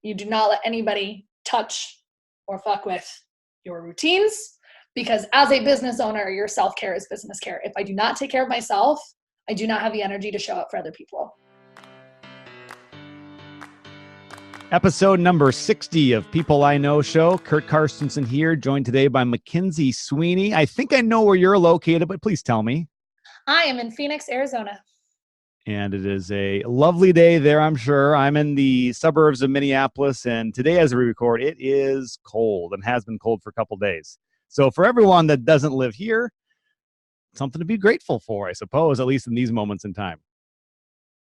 You do not let anybody touch or fuck with your routines, because as a business owner, your self-care is business care. If I do not take care of myself, I do not have the energy to show up for other people. Episode number 60 of People I Know Show. Curt Carstensen here, joined today by Mackenzie Sweeney. I think I know where you're located, but please tell me. I am in Phoenix, Arizona. And it is a lovely day there, I'm sure. I'm in the suburbs of Minneapolis, and today as we record, it is cold and has been cold for a couple days. So for everyone that doesn't live here, something to be grateful for, I suppose, at least in these moments in time.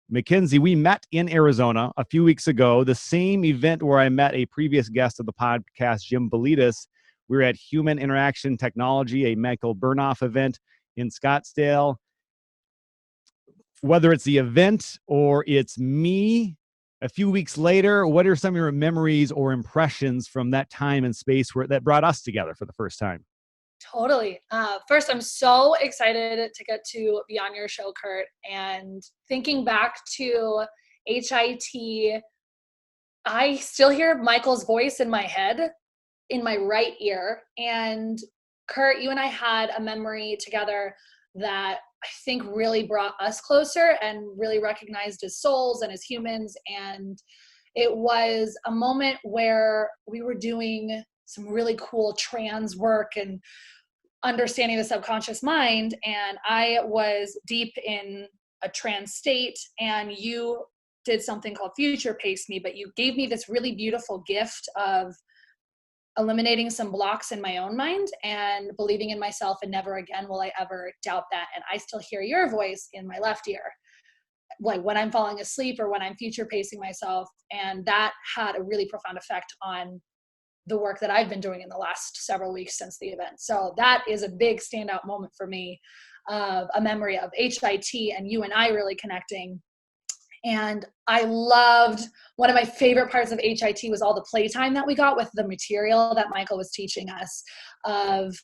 Mackenzie, we met in Arizona a few weeks ago, the same event where I met a previous guest of the podcast, Jim Belidis. We were at Human Interaction Technology, a Michael Bernoff event in Scottsdale. Whether it's the event or it's me, a few weeks later, what are some of your memories or impressions from that time and space that brought us together for the first time? Totally. First, I'm so excited to get to be on your show, Curt. And thinking back to HIT, I still hear Michael's voice in my head, in my right ear. And Curt, you and I had a memory together that I think really brought us closer and really recognized as souls and as humans. And it was a moment where we were doing some really cool trans work and understanding the subconscious mind. And I was deep in a trans state, and you did something called Future Pace Me, but you gave me this really beautiful gift of eliminating some blocks in my own mind and believing in myself, and never again will I ever doubt that. And I still hear your voice in my left ear, like when I'm falling asleep or when I'm future pacing myself. And that had a really profound effect on the work that I've been doing in the last several weeks since the event. So that is a big standout moment for me, of a memory of HIT and you and I really connecting. And I loved, one of my favorite parts of HIT was all the playtime that we got with the material that Michael was teaching us. Of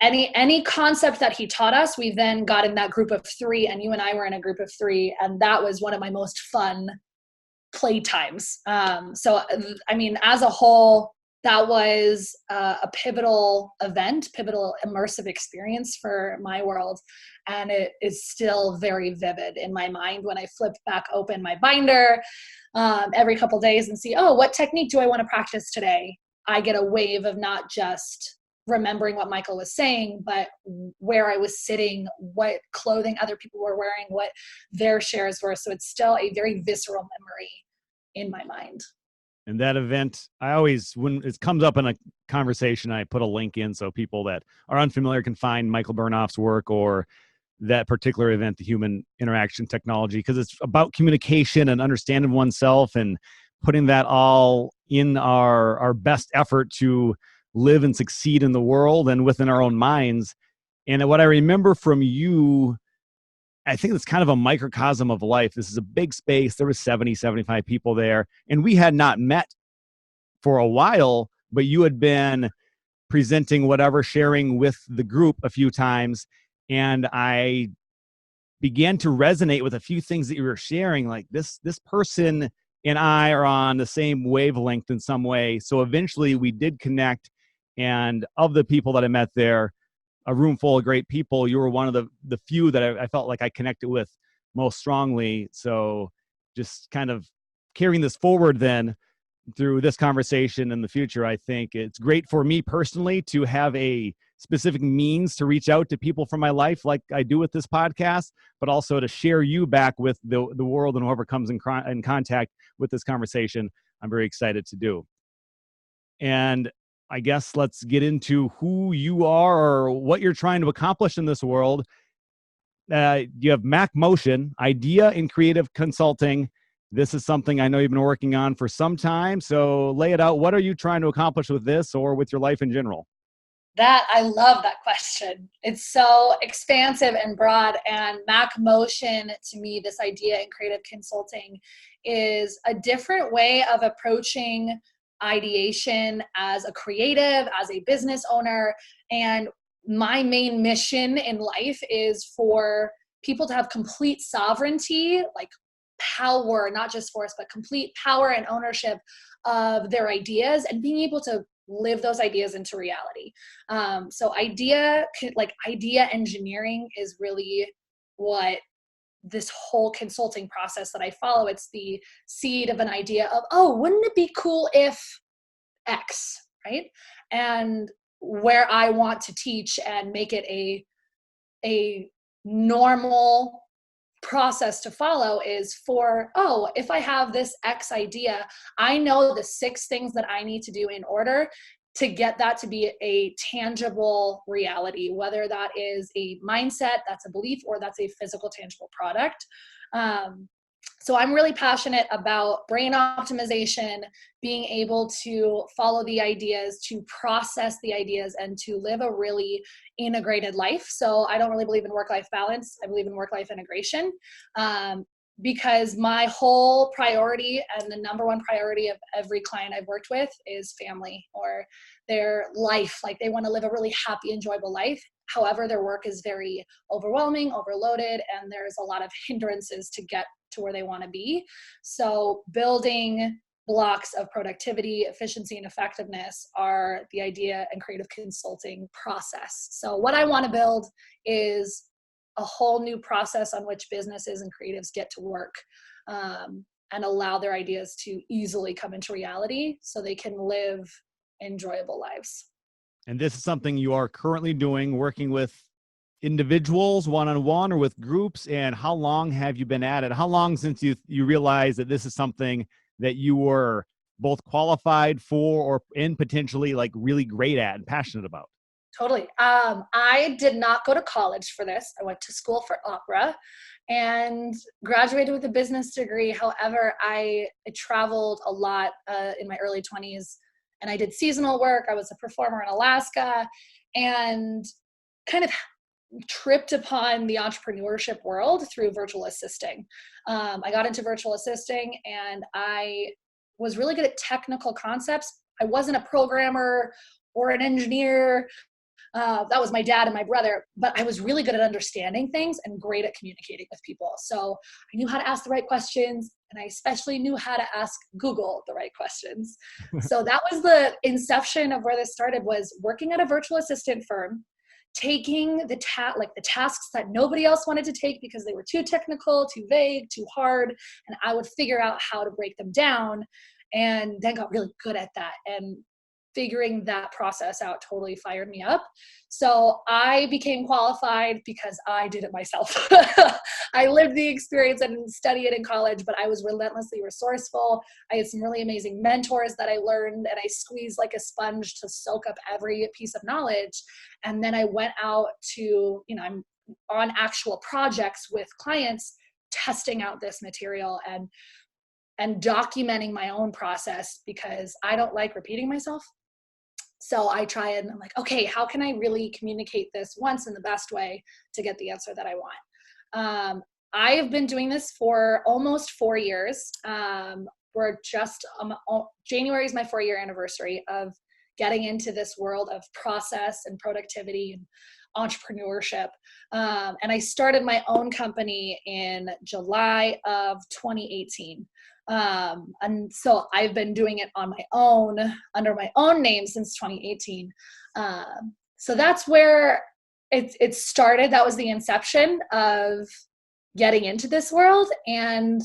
any concept that he taught us, we then got in that group of three, and you and I were in a group of three, and that was one of my most fun playtimes. So, I mean, as a whole, that was a pivotal event, pivotal immersive experience for my world. And it is still very vivid in my mind when I flip back open my binder every couple days and see, oh, what technique do I want to practice today? I get a wave of not just remembering what Michael was saying, but where I was sitting, what clothing other people were wearing, what their shares were. So it's still a very visceral memory in my mind. And that event, I always, when it comes up in a conversation, I put a link in so people that are unfamiliar can find Michael Bernoff's work or that particular event, the Human Interaction Technology, because it's about communication and understanding oneself and putting that all in our best effort to live and succeed in the world and within our own minds. And what I remember from you, I think it's kind of a microcosm of life. This is a big space. There was 70, 75 people there, and we had not met for a while, but you had been presenting whatever, sharing with the group a few times. And I began to resonate with a few things that you were sharing, like this person and I are on the same wavelength in some way. So eventually we did connect. And of the people that I met there, a room full of great people, you were one of the few that I felt like I connected with most strongly. So just kind of carrying this forward then through this conversation in the future, I think it's great for me personally to have a specific means to reach out to people from my life like I do with this podcast, but also to share you back with the world and whoever comes in contact with this conversation. I'm very excited to do. And I guess let's get into who you are or what you're trying to accomplish in this world. You have Mac Motion, Idea and Creative Consulting. This is something I know you've been working on for some time. So lay it out. What are you trying to accomplish with this or with your life in general? I love that question. It's so expansive and broad. And Mac Motion, to me, this idea in creative consulting is a different way of approaching ideation as a creative, as a business owner. And my main mission in life is for people to have complete sovereignty, like power, not just force, but complete power and ownership of their ideas and being able to live those ideas into reality. So idea engineering is really what this whole consulting process that I follow. It's the seed of an idea of, oh, wouldn't it be cool if X, right? And where I want to teach and make it a normal process to follow is for, oh, if I have this X idea, I know the 6 things that I need to do in order to get that to be a tangible reality, whether that is a mindset, that's a belief, or that's a physical, tangible product. So I'm really passionate about brain optimization, being able to follow the ideas, to process the ideas, and to live a really integrated life. So I don't really believe in work-life balance. I believe in work-life integration. Because my whole priority and the number one priority of every client I've worked with is family or their life. Like they want to live a really happy, enjoyable life. However, their work is very overwhelming, overloaded, and there's a lot of hindrances to get to where they want to be. So building blocks of productivity, efficiency, and effectiveness are the idea and creative consulting process. So what I want to build is a whole new process on which businesses and creatives get to work and allow their ideas to easily come into reality so they can live enjoyable lives. And this is something you are currently doing, working with individuals one-on-one or with groups. And how long have you been at it? How long since you realized that this is something that you were both qualified for and potentially like really great at and passionate about? Totally. I did not go to college for this. I went to school for opera and graduated with a business degree. However, I traveled a lot in my early 20s, and I did seasonal work. I was a performer in Alaska and kind of tripped upon the entrepreneurship world through virtual assisting. I got into virtual assisting and I was really good at technical concepts. I wasn't a programmer or an engineer. That was my dad and my brother, but I was really good at understanding things and great at communicating with people. So I knew how to ask the right questions, and I especially knew how to ask Google the right questions. So that was the inception of where this started, was working at a virtual assistant firm, taking the tasks that nobody else wanted to take because they were too technical, too vague, too hard, and I would figure out how to break them down, and then got really good at that. And figuring that process out totally fired me up. So I became qualified because I did it myself. I lived the experience. I didn't study it in college, but I was relentlessly resourceful. I had some really amazing mentors that I learned, and I squeezed like a sponge to soak up every piece of knowledge. And then I went out to, I'm on actual projects with clients, testing out this material and documenting my own process, because I don't like repeating myself. So I try and I'm like, okay, how can I really communicate this once in the best way to get the answer that I want? I have been doing this for almost 4 years. January is my 4-year anniversary of getting into this world of process and productivity and entrepreneurship. And I started my own company in July of 2018. And so I've been doing it on my own, under my own name since 2018. So that's where it started. That was the inception of getting into this world, and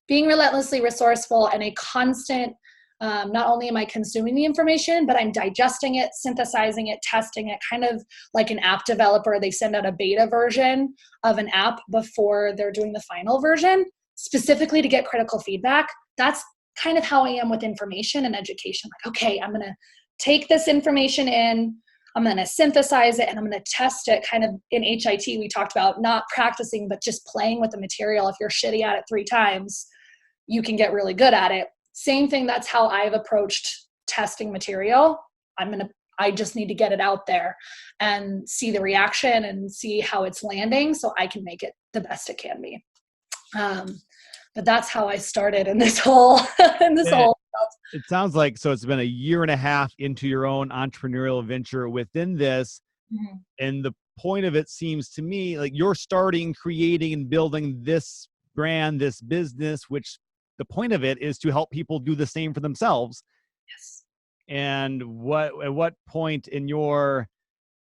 being relentlessly resourceful and a constant, not only am I consuming the information, but I'm digesting it, synthesizing it, testing it, kind of like an app developer. They send out a beta version of an app before they're doing the final version, specifically to get critical feedback. That's kind of how I am with information and education. Like, okay, I'm going to take this information in, I'm going to synthesize it, and I'm going to test it. Kind of in HIT, we talked about not practicing, but just playing with the material. If you're shitty at it 3 times, you can get really good at it. Same thing. That's how I've approached testing material. I just need to get it out there and see the reaction and see how it's landing so I can make it the best it can be. But that's how I started in this whole, It sounds like, so it's been 1.5 years into your own entrepreneurial venture within this. Mm-hmm. And the point of it seems to me like you're starting, creating, and building this brand, this business, which the point of it is to help people do the same for themselves. Yes. And at what point in your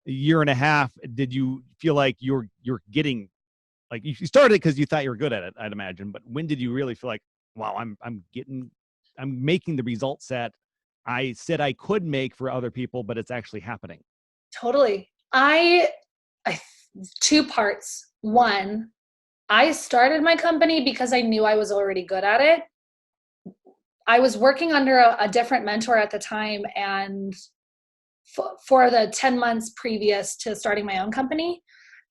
year and a half did you feel like you're getting, like, you started because you thought you were good at it, I'd imagine, but when did you really feel like, wow, I'm making the results that I said I could make for other people, but it's actually happening? Totally. I two parts. One, I started my company because I knew I was already good at it. I was working under a different mentor at the time, and for the 10 months previous to starting my own company,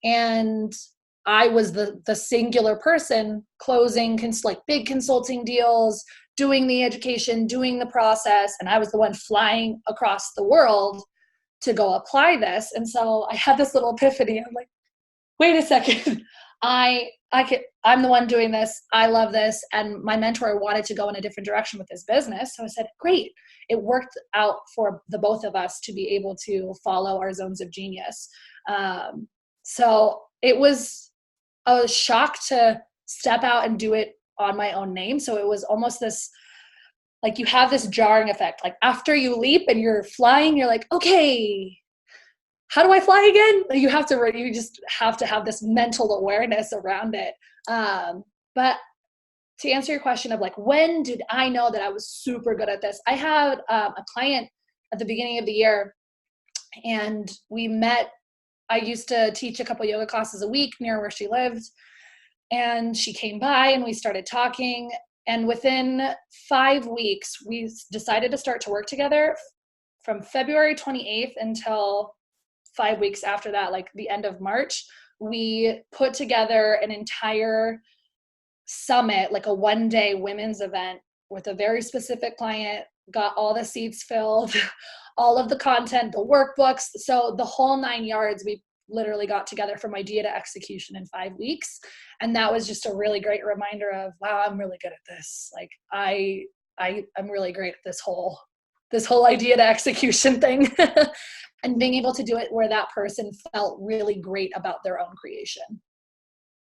and I was the singular person closing like big consulting deals, doing the education, doing the process, and I was the one flying across the world to go apply this. And so I had this little epiphany. I'm like, wait a second, I'm the one doing this. I love this. And my mentor wanted to go in a different direction with his business. So I said, great. It worked out for the both of us to be able to follow our zones of genius. So it was a shock to step out and do it on my own name. So it was almost this, like, you have this jarring effect. Like, after you leap and you're flying, you're like, okay, how do I fly again? You just have to have this mental awareness around it. But to answer your question of like, when did I know that I was super good at this? I had a client at the beginning of the year, and we met. I used to teach a couple yoga classes a week near where she lived, and she came by and we started talking. And within 5 weeks, we decided to start to work together. From February 28th until 5 weeks after that, like the end of March, we put together an entire summit, like a one-day women's event with a very specific client, got all the seats filled, all of the content, the workbooks. So the whole 9 yards, we literally got together from idea to execution in 5 weeks. And that was just a really great reminder of, wow, I'm really good at this. Like I'm really great at this whole idea to execution thing. And being able to do it where that person felt really great about their own creation.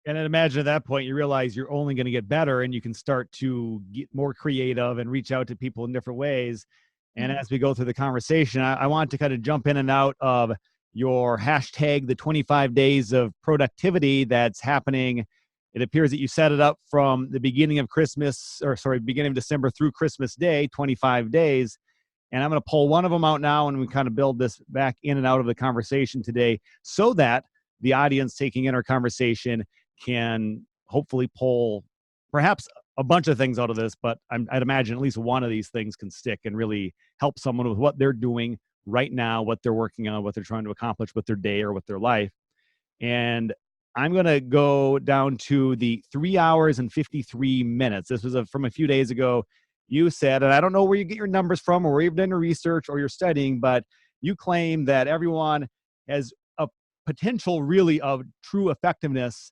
And I'd imagine at that point, you realize you're only going to get better, and you can start to get more creative and reach out to people in different ways. And as we go through the conversation, I want to kind of jump in and out of your hashtag, the 25 days of productivity that's happening. It appears that you set it up from the beginning of beginning of December through Christmas Day, 25 days. And I'm going to pull one of them out now, and we kind of build this back in and out of the conversation today so that the audience taking in our conversation can hopefully pull perhaps a bunch of things out of this, but I'd imagine at least one of these things can stick and really help someone with what they're doing right now, what they're working on, what they're trying to accomplish with their day or with their life. And I'm going to go down to the 3 hours and 53 minutes. This was from a few days ago. You said, and I don't know where you get your numbers from or where you've done your research or you're studying, but you claim that everyone has a potential really of true effectiveness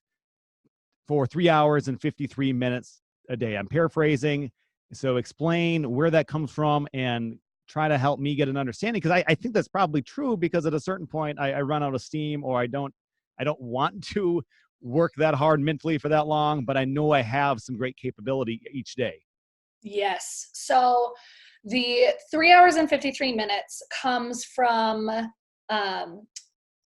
for 3 hours and 53 minutes a day. I'm paraphrasing. So explain where that comes from and try to help me get an understanding. Because I think that's probably true, because at a certain point I run out of steam, or I don't want to work that hard mentally for that long, but I know I have some great capability each day. Yes. So the 3 hours and 53 minutes comes from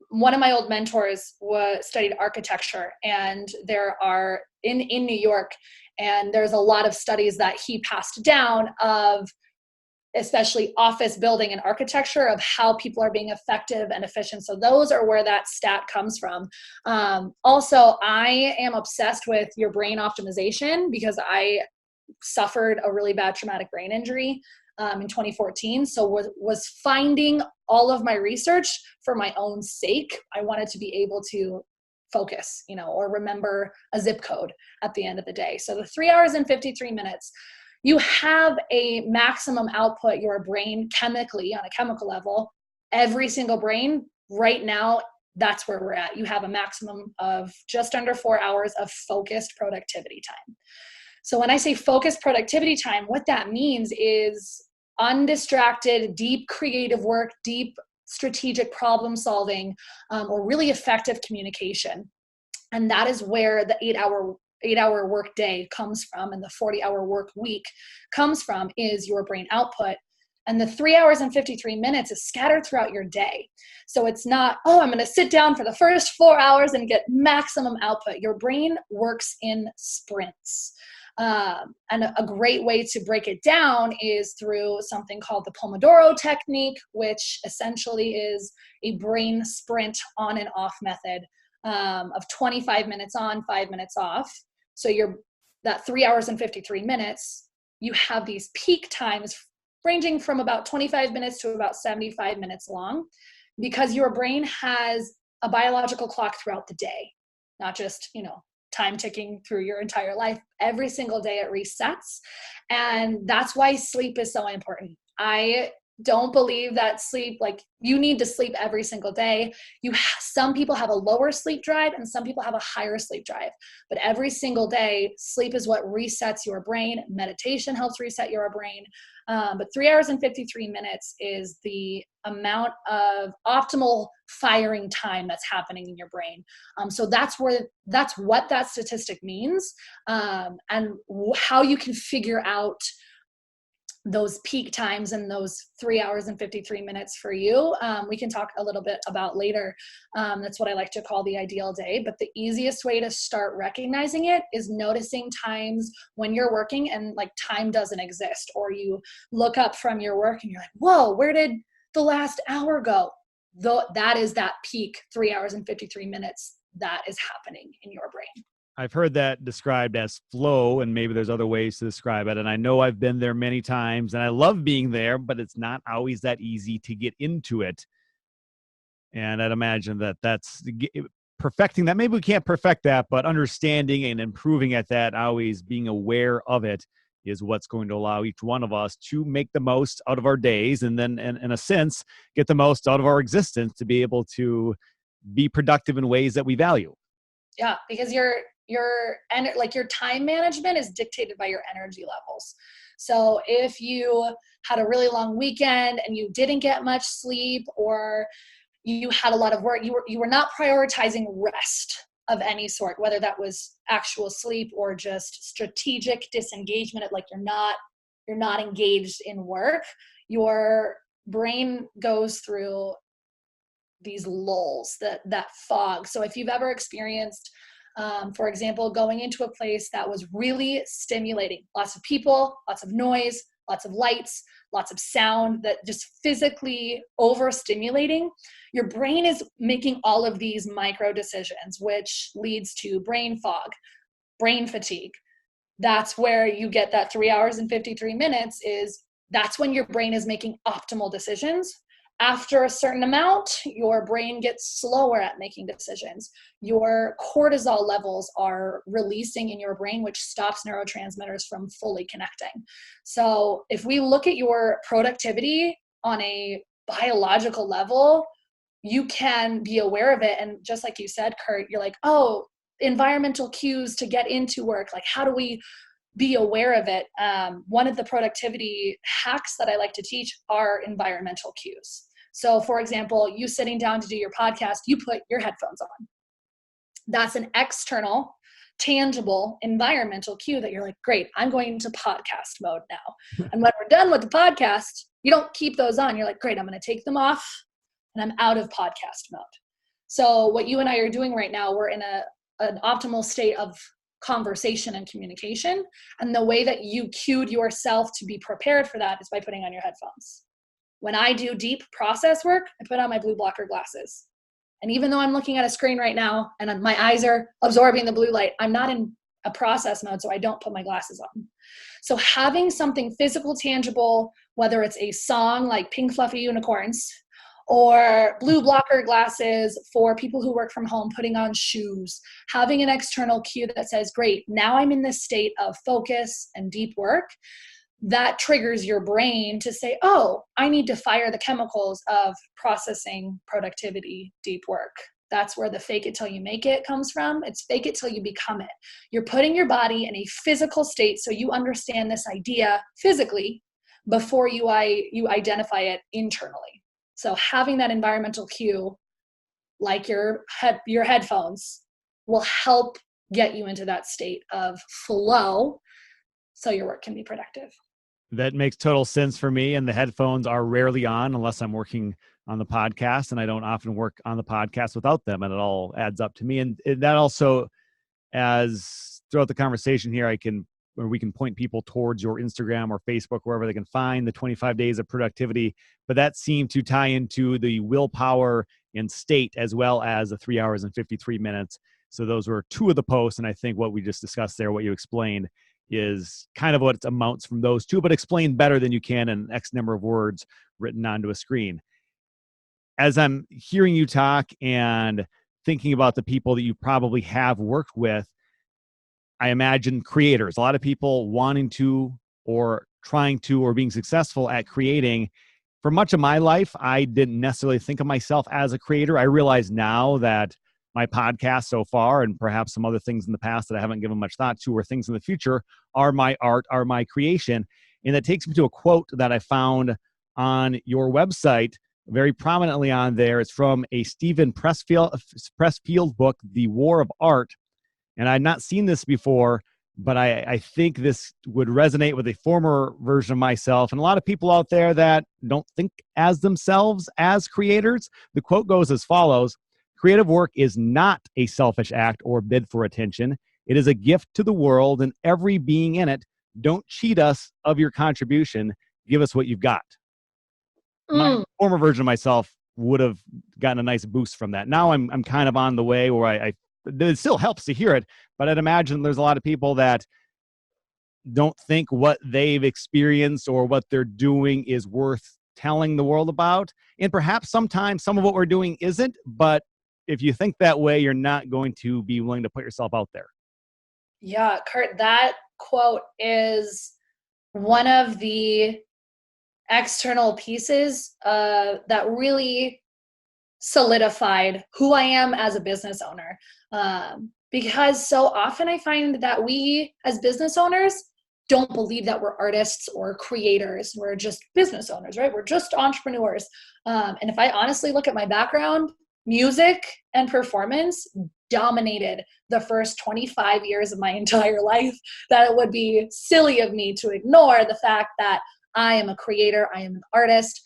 one of my old mentors studied architecture, and there are in New York, and there's a lot of studies that he passed down of especially office building and architecture of how people are being effective and efficient. So those are where that stat comes from. Also, I am obsessed with your brain optimization because I suffered a really bad traumatic brain injury in 2014. So was finding all of my research for my own sake. I wanted to be able to focus, or remember a zip code at the end of the day. So the 3 hours and 53 minutes, you have a maximum output, your brain chemically on a chemical level, every single brain right now, that's where we're at. You have a maximum of just under 4 hours of focused productivity time. So when I say focused productivity time, what that means is undistracted, deep creative work, deep strategic problem solving, or really effective communication. And that is where the 8 hour 8-hour work day comes from and the 40-hour work week comes from is your brain output. And the 3 hours and 53 minutes is scattered throughout your day. So it's not, oh, I'm going to sit down for the first 4 hours and get maximum output. Your brain works in sprints. And a great way to break it down is through something called the Pomodoro Technique, which essentially is a brain sprint on and off method of 25 minutes on, 5 minutes off. So that 3 hours and 53 minutes, you have these peak times ranging from about 25 minutes to about 75 minutes long, because your brain has a biological clock throughout the day, not just, time ticking through your entire life. Every single day it resets. And that's why sleep is so important. I don't believe that sleep, like you need to sleep every single day. Some people have a lower sleep drive and some people have a higher sleep drive, but every single day, sleep is what resets your brain. Meditation helps reset your brain. But 3 hours and 53 minutes is the amount of optimal firing time that's happening in your brain. So that's what that statistic means, and how you can figure out those peak times and those 3 hours and 53 minutes for you. We can talk a little bit about later. That's what I like to call the ideal day. But the easiest way to start recognizing it is noticing times when you're working and like time doesn't exist, or you look up from your work and you're like, whoa, where did the last hour go? That is that peak 3 hours and 53 minutes that is happening in your brain. I've heard that described as flow, and maybe there's other ways to describe it. And I know I've been there many times and I love being there, but it's not always that easy to get into it. And I'd imagine that that's perfecting that. Maybe we can't perfect that, but understanding and improving at that, always being aware of it, is what's going to allow each one of us to make the most out of our days, and then in a sense, get the most out of our existence to be able to be productive in ways that we value. Yeah, because your time management is dictated by your energy levels. So if you had a really long weekend and you didn't get much sleep, or you had a lot of work, you were not prioritizing rest of any sort, whether that was actual sleep or just strategic disengagement, like you're not engaged in work, your brain goes through these lulls, that fog. So if you've ever experienced, for example, going into a place that was really stimulating, lots of people, lots of noise, lots of lights, lots of sound, that just physically overstimulating, your brain is making all of these micro decisions, which leads to brain fog, brain fatigue. That's where you get that 3 hours and 53 minutes that's when your brain is making optimal decisions. After a certain amount, your brain gets slower at making decisions. Your cortisol levels are releasing in your brain, which stops neurotransmitters from fully connecting. So if we look at your productivity on a biological level, you can be aware of it. And just like you said, Curt, you're like, oh, environmental cues to get into work. Like, how do we be aware of it? One of the productivity hacks that I like to teach are environmental cues. So for example, you sitting down to do your podcast, you put your headphones on. That's an external, tangible environmental cue that you're like, great, I'm going into podcast mode now. And when we're done with the podcast, you don't keep those on. You're like, great, I'm going to take them off and I'm out of podcast mode. So what you and I are doing right now, we're in an optimal state of conversation and communication. And the way that you cued yourself to be prepared for that is by putting on your headphones. When I do deep process work, I put on my blue blocker glasses. And even though I'm looking at a screen right now and my eyes are absorbing the blue light, I'm not in a process mode, so I don't put my glasses on. So having something physical, tangible, whether it's a song like Pink Fluffy Unicorns, or blue blocker glasses for people who work from home, putting on shoes, having an external cue that says, great, now I'm in this state of focus and deep work, that triggers your brain to say, oh, I need to fire the chemicals of processing, productivity, deep work. That's where the fake it till you make it comes from. It's fake it till you become it. You're putting your body in a physical state so you understand this idea physically before you identify it internally. So having that environmental cue, like your headphones, will help get you into that state of flow so your work can be productive. That makes total sense for me. And the headphones are rarely on unless I'm working on the podcast, and I don't often work on the podcast without them, and it all adds up to me. And that also, as throughout the conversation here, we can point people towards your Instagram or Facebook, wherever they can find the 25 days of productivity. But that seemed to tie into the willpower and state, as well as the 3 hours and 53 minutes. So those were two of the posts. And I think what we just discussed there, what you explained, is kind of what it amounts from those two, but explained better than you can in X number of words written onto a screen. As I'm hearing you talk and thinking about the people that you probably have worked with, I imagine creators, a lot of people wanting to or trying to or being successful at creating. For much of my life, I didn't necessarily think of myself as a creator. I realize now that my podcast so far, and perhaps some other things in the past that I haven't given much thought to, or things in the future, are my art, are my creation. And that takes me to a quote that I found on your website, very prominently on there. It's from a Stephen Pressfield book, The War of Art. And I'd not seen this before, but I think this would resonate with a former version of myself and a lot of people out there that don't think as themselves as creators. The quote goes as follows: "Creative work is not a selfish act or bid for attention. It is a gift to the world and every being in it. Don't cheat us of your contribution. Give us what you've got." My former version of myself would have gotten a nice boost from that. Now I'm kind of on the way where it still helps to hear it, but I'd imagine there's a lot of people that don't think what they've experienced or what they're doing is worth telling the world about. And perhaps sometimes some of what we're doing isn't, but if you think that way, you're not going to be willing to put yourself out there. Yeah, Curt, that quote is one of the external pieces that really solidified who I am as a business owner. Because so often I find that we as business owners don't believe that we're artists or creators. We're just business owners, right? We're just entrepreneurs. And if I honestly look at my background, music and performance dominated the first 25 years of my entire life, that it would be silly of me to ignore the fact that I am a creator, I am an artist,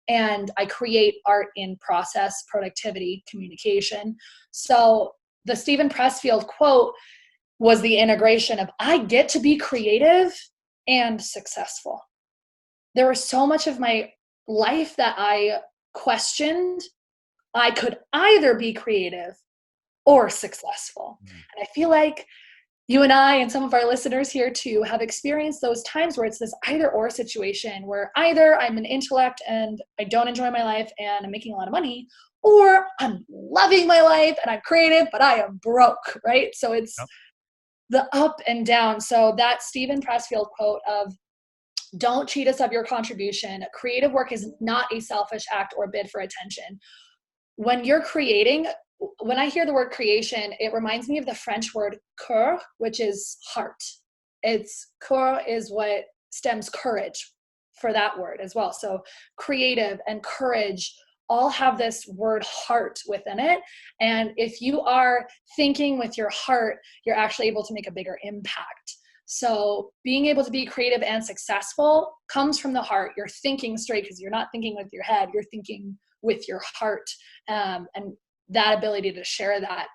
and I create art in process, productivity, communication. So the Stephen Pressfield quote was the integration of I get to be creative and successful. There was so much of my life that I questioned. I could either be creative or successful. And I feel like you and I and some of our listeners here too have experienced those times where it's this either or situation where either I'm an intellect and I don't enjoy my life and I'm making a lot of money, or I'm loving my life and I'm creative, but I am broke, right? So it's the up and down. So that Stephen Pressfield quote of don't cheat us of your contribution. Creative work is not a selfish act or bid for attention. When you're creating, when I hear the word creation, it reminds me of the French word cœur, which is heart. Cœur is what stems courage for that word as well. So creative and courage all have this word heart within it. And if you are thinking with your heart, you're actually able to make a bigger impact. So being able to be creative and successful comes from the heart. You're thinking straight because you're not thinking with your head, you're thinking with your heart. And that ability to share that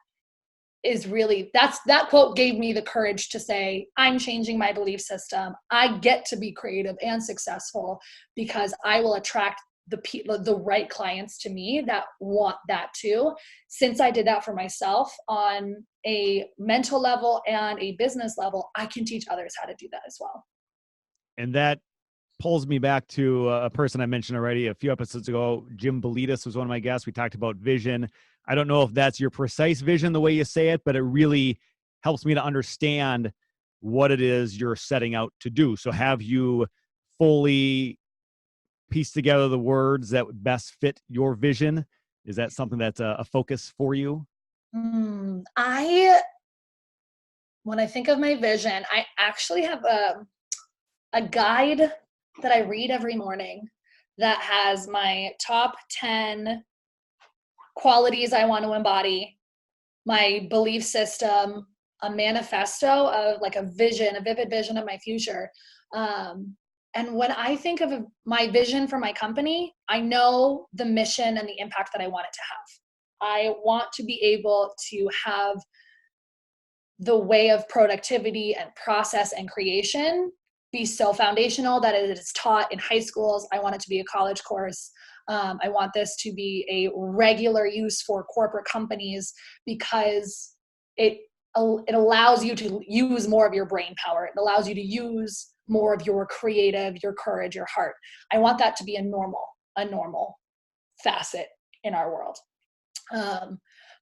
is really, that quote gave me the courage to say, I'm changing my belief system. I get to be creative and successful because I will attract the right clients to me that want that too. Since I did that for myself on a mental level and a business level, I can teach others how to do that as well. And that pulls me back to a person I mentioned already a few episodes ago. Jim Belitis was one of my guests. We talked about vision. I don't know if that's your precise vision, the way you say it, but it really helps me to understand what it is you're setting out to do. So have you fully pieced together the words that would best fit your vision? Is that something that's a focus for you? When I think of my vision, I actually have a guide that I read every morning that has my top 10 qualities I want to embody, my belief system, a manifesto of like a vision, a vivid vision of my future. And when I think of my vision for my company, I know the mission and the impact that I want it to have. I want to be able to have the way of productivity and process and creation be so foundational that it is taught in high schools. I want it to be a college course. I want this to be a regular use for corporate companies because it allows you to use more of your brain power. It allows you to use more of your creative, your courage, your heart. I want that to be a normal facet in our world.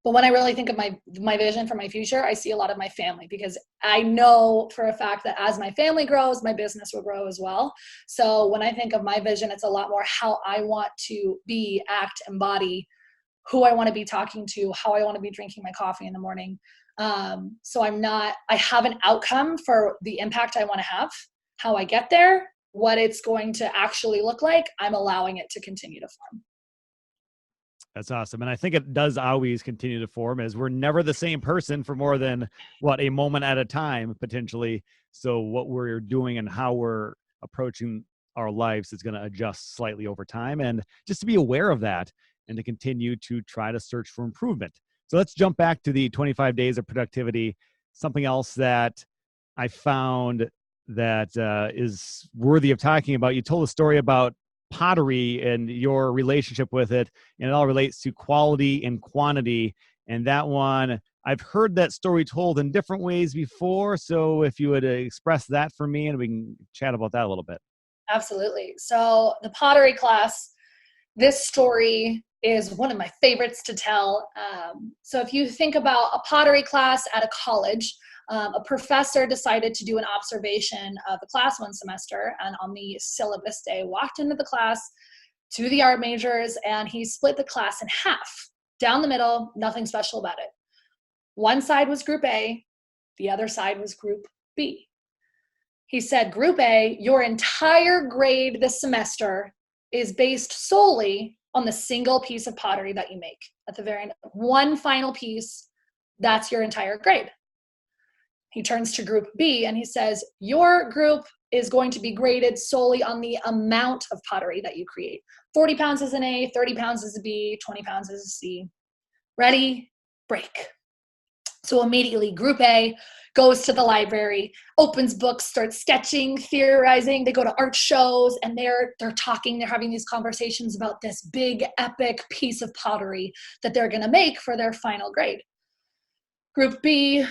But when I really think of my vision for my future, I see a lot of my family, because I know for a fact that as my family grows, my business will grow as well. So when I think of my vision, it's a lot more how I want to be, act, embody, who I want to be talking to, how I want to be drinking my coffee in the morning. So I have an outcome for the impact I want to have. How I get there, what it's going to actually look like, I'm allowing it to continue to form. That's awesome. And I think it does always continue to form, as we're never the same person for more than a moment at a time, potentially. So what we're doing and how we're approaching our lives is going to adjust slightly over time, and just to be aware of that and to continue to try to search for improvement. So let's jump back to the 25 days of productivity. Something else that I found that is worthy of talking about. You told a story about pottery and your relationship with it, and it all relates to quality and quantity. And that one, I've heard that story told in different ways before. So if you would express that for me, and we can chat about that a little bit. Absolutely. So the pottery class, this story is one of my favorites to tell. So if you think about a pottery class at a college, a professor decided to do an observation of the class one semester, and on the syllabus day walked into the class to the art majors, and he split the class in half, down the middle, nothing special about it. One side was group A, the other side was group B. He said, group A, your entire grade this semester is based solely on the single piece of pottery that you make. At the very end, one final piece, that's your entire grade. He turns to group B and he says, your group is going to be graded solely on the amount of pottery that you create. 40 pounds is an A, 30 pounds is a B, 20 pounds is a C. Ready, break. So immediately group A goes to the library, opens books, starts sketching, theorizing. They go to art shows, and they're talking, they're having these conversations about this big epic piece of pottery that they're going to make for their final grade. Group B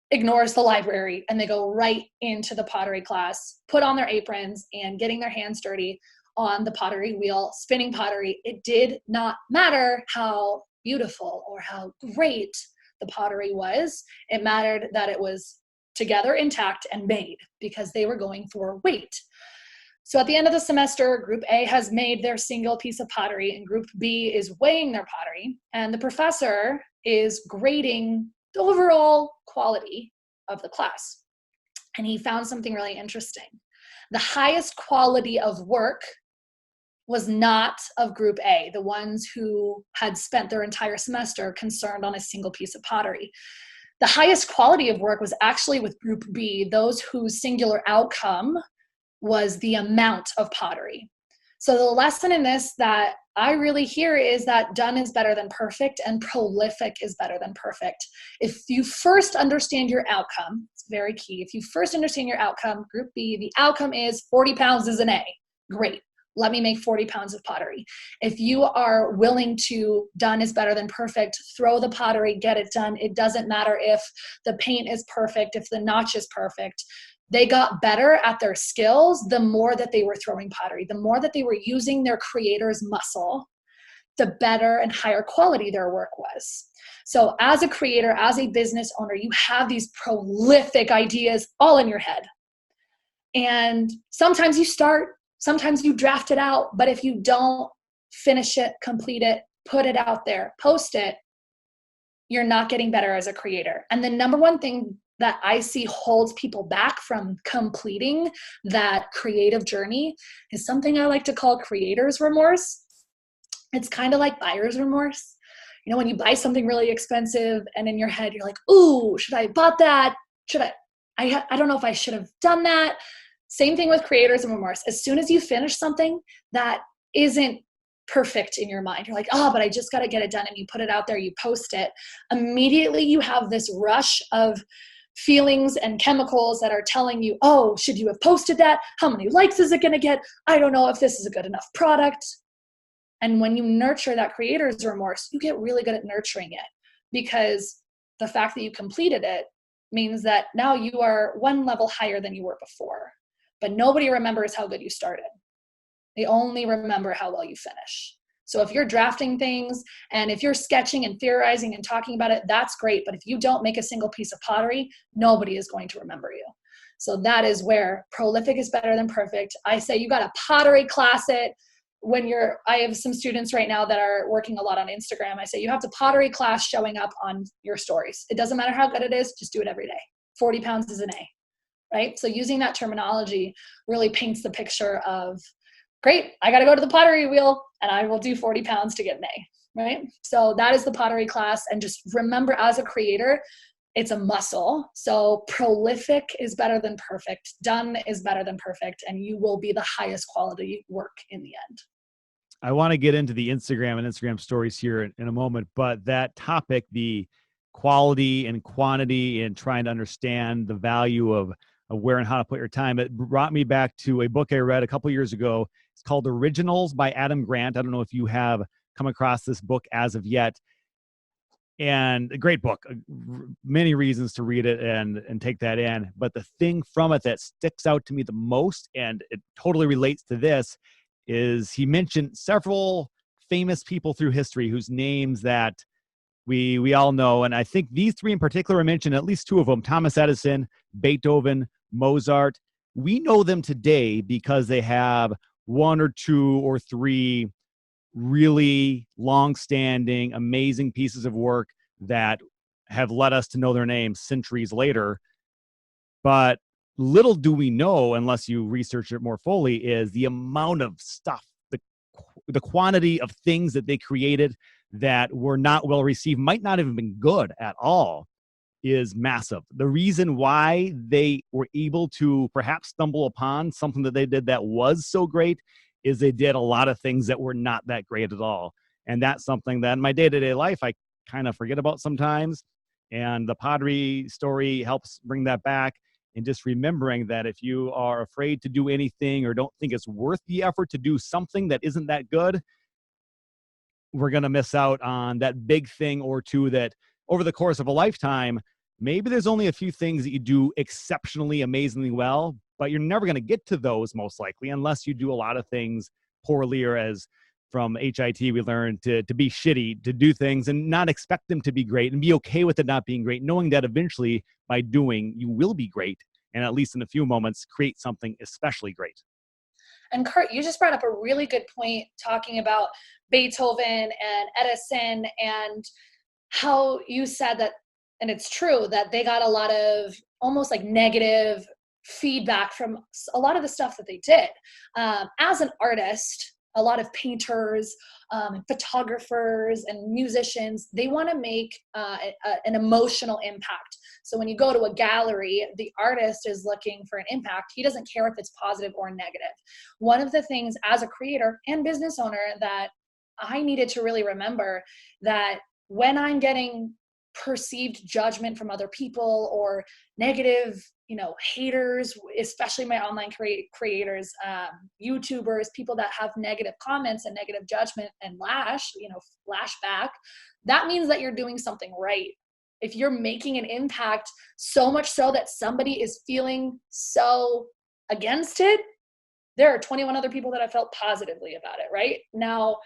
ignores the library, and they go right into the pottery class, put on their aprons and getting their hands dirty on the pottery wheel, spinning pottery. It did not matter how beautiful or how great the pottery was. It mattered that it was together, intact, and made, because they were going for weight. So at the end of the semester, group A has made their single piece of pottery, and group B is weighing their pottery, and the professor is grading the overall quality of the class. And he found something really interesting. The highest quality of work was not of group A, the ones who had spent their entire semester concerned on a single piece of pottery. The highest quality of work was actually with group B, those whose singular outcome was the amount of pottery. So the lesson in this that I really hear is that done is better than perfect, and prolific is better than perfect. If you first understand your outcome, it's very key. If you first understand your outcome, group B, the outcome is 40 pounds is an A. Great. Let me make 40 pounds of pottery. If you are willing to done is better than perfect, throw the pottery, get it done. It doesn't matter if the paint is perfect, if the notch is perfect. They got better at their skills the more that they were throwing pottery, the more that they were using their creator's muscle, the better and higher quality their work was. So as a creator, as a business owner, you have these prolific ideas all in your head. And sometimes you start, sometimes you draft it out, but if you don't finish it, complete it, put it out there, post it, you're not getting better as a creator. And the number one thing that I see holds people back from completing that creative journey is something I like to call creator's remorse. It's kind of like buyer's remorse. when you buy something really expensive and in your head, you're like, ooh, should I have bought that? I don't know if I should have done that. Same thing with creators and remorse. As soon as you finish something that isn't perfect in your mind, you're like, oh, but I just got to get it done. And you put it out there, you post it. Immediately you have this rush of feelings and chemicals that are telling you, oh, should you have posted that? How many likes is it going to get? I don't know if this is a good enough product. And when you nurture that creator's remorse, you get really good at nurturing it, because the fact that you completed it means that now you are one level higher than you were before. But nobody remembers how good you started. They only remember how well you finish. So if you're drafting things and if you're sketching and theorizing and talking about it, that's great. But if you don't make a single piece of pottery, nobody is going to remember you. So that is where prolific is better than perfect. I say you got to pottery class it. I have some students right now that are working a lot on Instagram. I say you have to pottery class showing up on your stories. It doesn't matter how good it is, just do it every day. 40 pounds is an A, right? So using that terminology really paints the picture of, great, I got to go to the pottery wheel and I will do 40 pounds to get an A, right? So that is the pottery class. And just remember, as a creator, it's a muscle. So prolific is better than perfect. Done is better than perfect. And you will be the highest quality work in the end. I want to get into the Instagram and Instagram stories here in a moment, but that topic, the quality and quantity and trying to understand the value of where and how to put your time, it brought me back to a book I read a couple years ago. It's called Originals by Adam Grant. I don't know if you have come across this book as of yet. And a great book, many reasons to read it and take that in. But the thing from it that sticks out to me the most, and it totally relates to this, is he mentioned several famous people through history whose names that we all know. And I think these three in particular, I mentioned at least two of them: Thomas Edison, Beethoven, Mozart. We know them today because they have one or two or three really long-standing, amazing pieces of work that have led us to know their names centuries later. But little do we know, unless you research it more fully, is the amount of stuff, the quantity of things that they created that were not well received, might not have been good at all, is massive. The reason why they were able to perhaps stumble upon something that they did that was so great is they did a lot of things that were not that great at all. And that's something that in my day-to-day life, I kind of forget about sometimes. And the pottery story helps bring that back. And just remembering that if you are afraid to do anything or don't think it's worth the effort to do something that isn't that good, we're going to miss out on that big thing or two that over the course of a lifetime, maybe there's only a few things that you do exceptionally, amazingly well, but you're never going to get to those most likely unless you do a lot of things poorly, or as from HIT we learned to be shitty, to do things and not expect them to be great and be okay with it not being great, knowing that eventually by doing you will be great, and at least in a few moments create something especially great. And Curt, you just brought up a really good point talking about Beethoven and Edison, and how you said that, and it's true, that they got a lot of almost like negative feedback from a lot of the stuff that they did. As an artist, a lot of painters, photographers, and musicians, they want to make an emotional impact. So when you go to a gallery, the artist is looking for an impact. He doesn't care if it's positive or negative. One of the things as a creator and business owner that I needed to really remember, that when I'm getting perceived judgment from other people or negative, haters, especially my online creators, YouTubers, people that have negative comments and negative judgment and lash back, that means that you're doing something right. If you're making an impact so much so that somebody is feeling so against it, there are 21 other people that have felt positively about it, right? Now,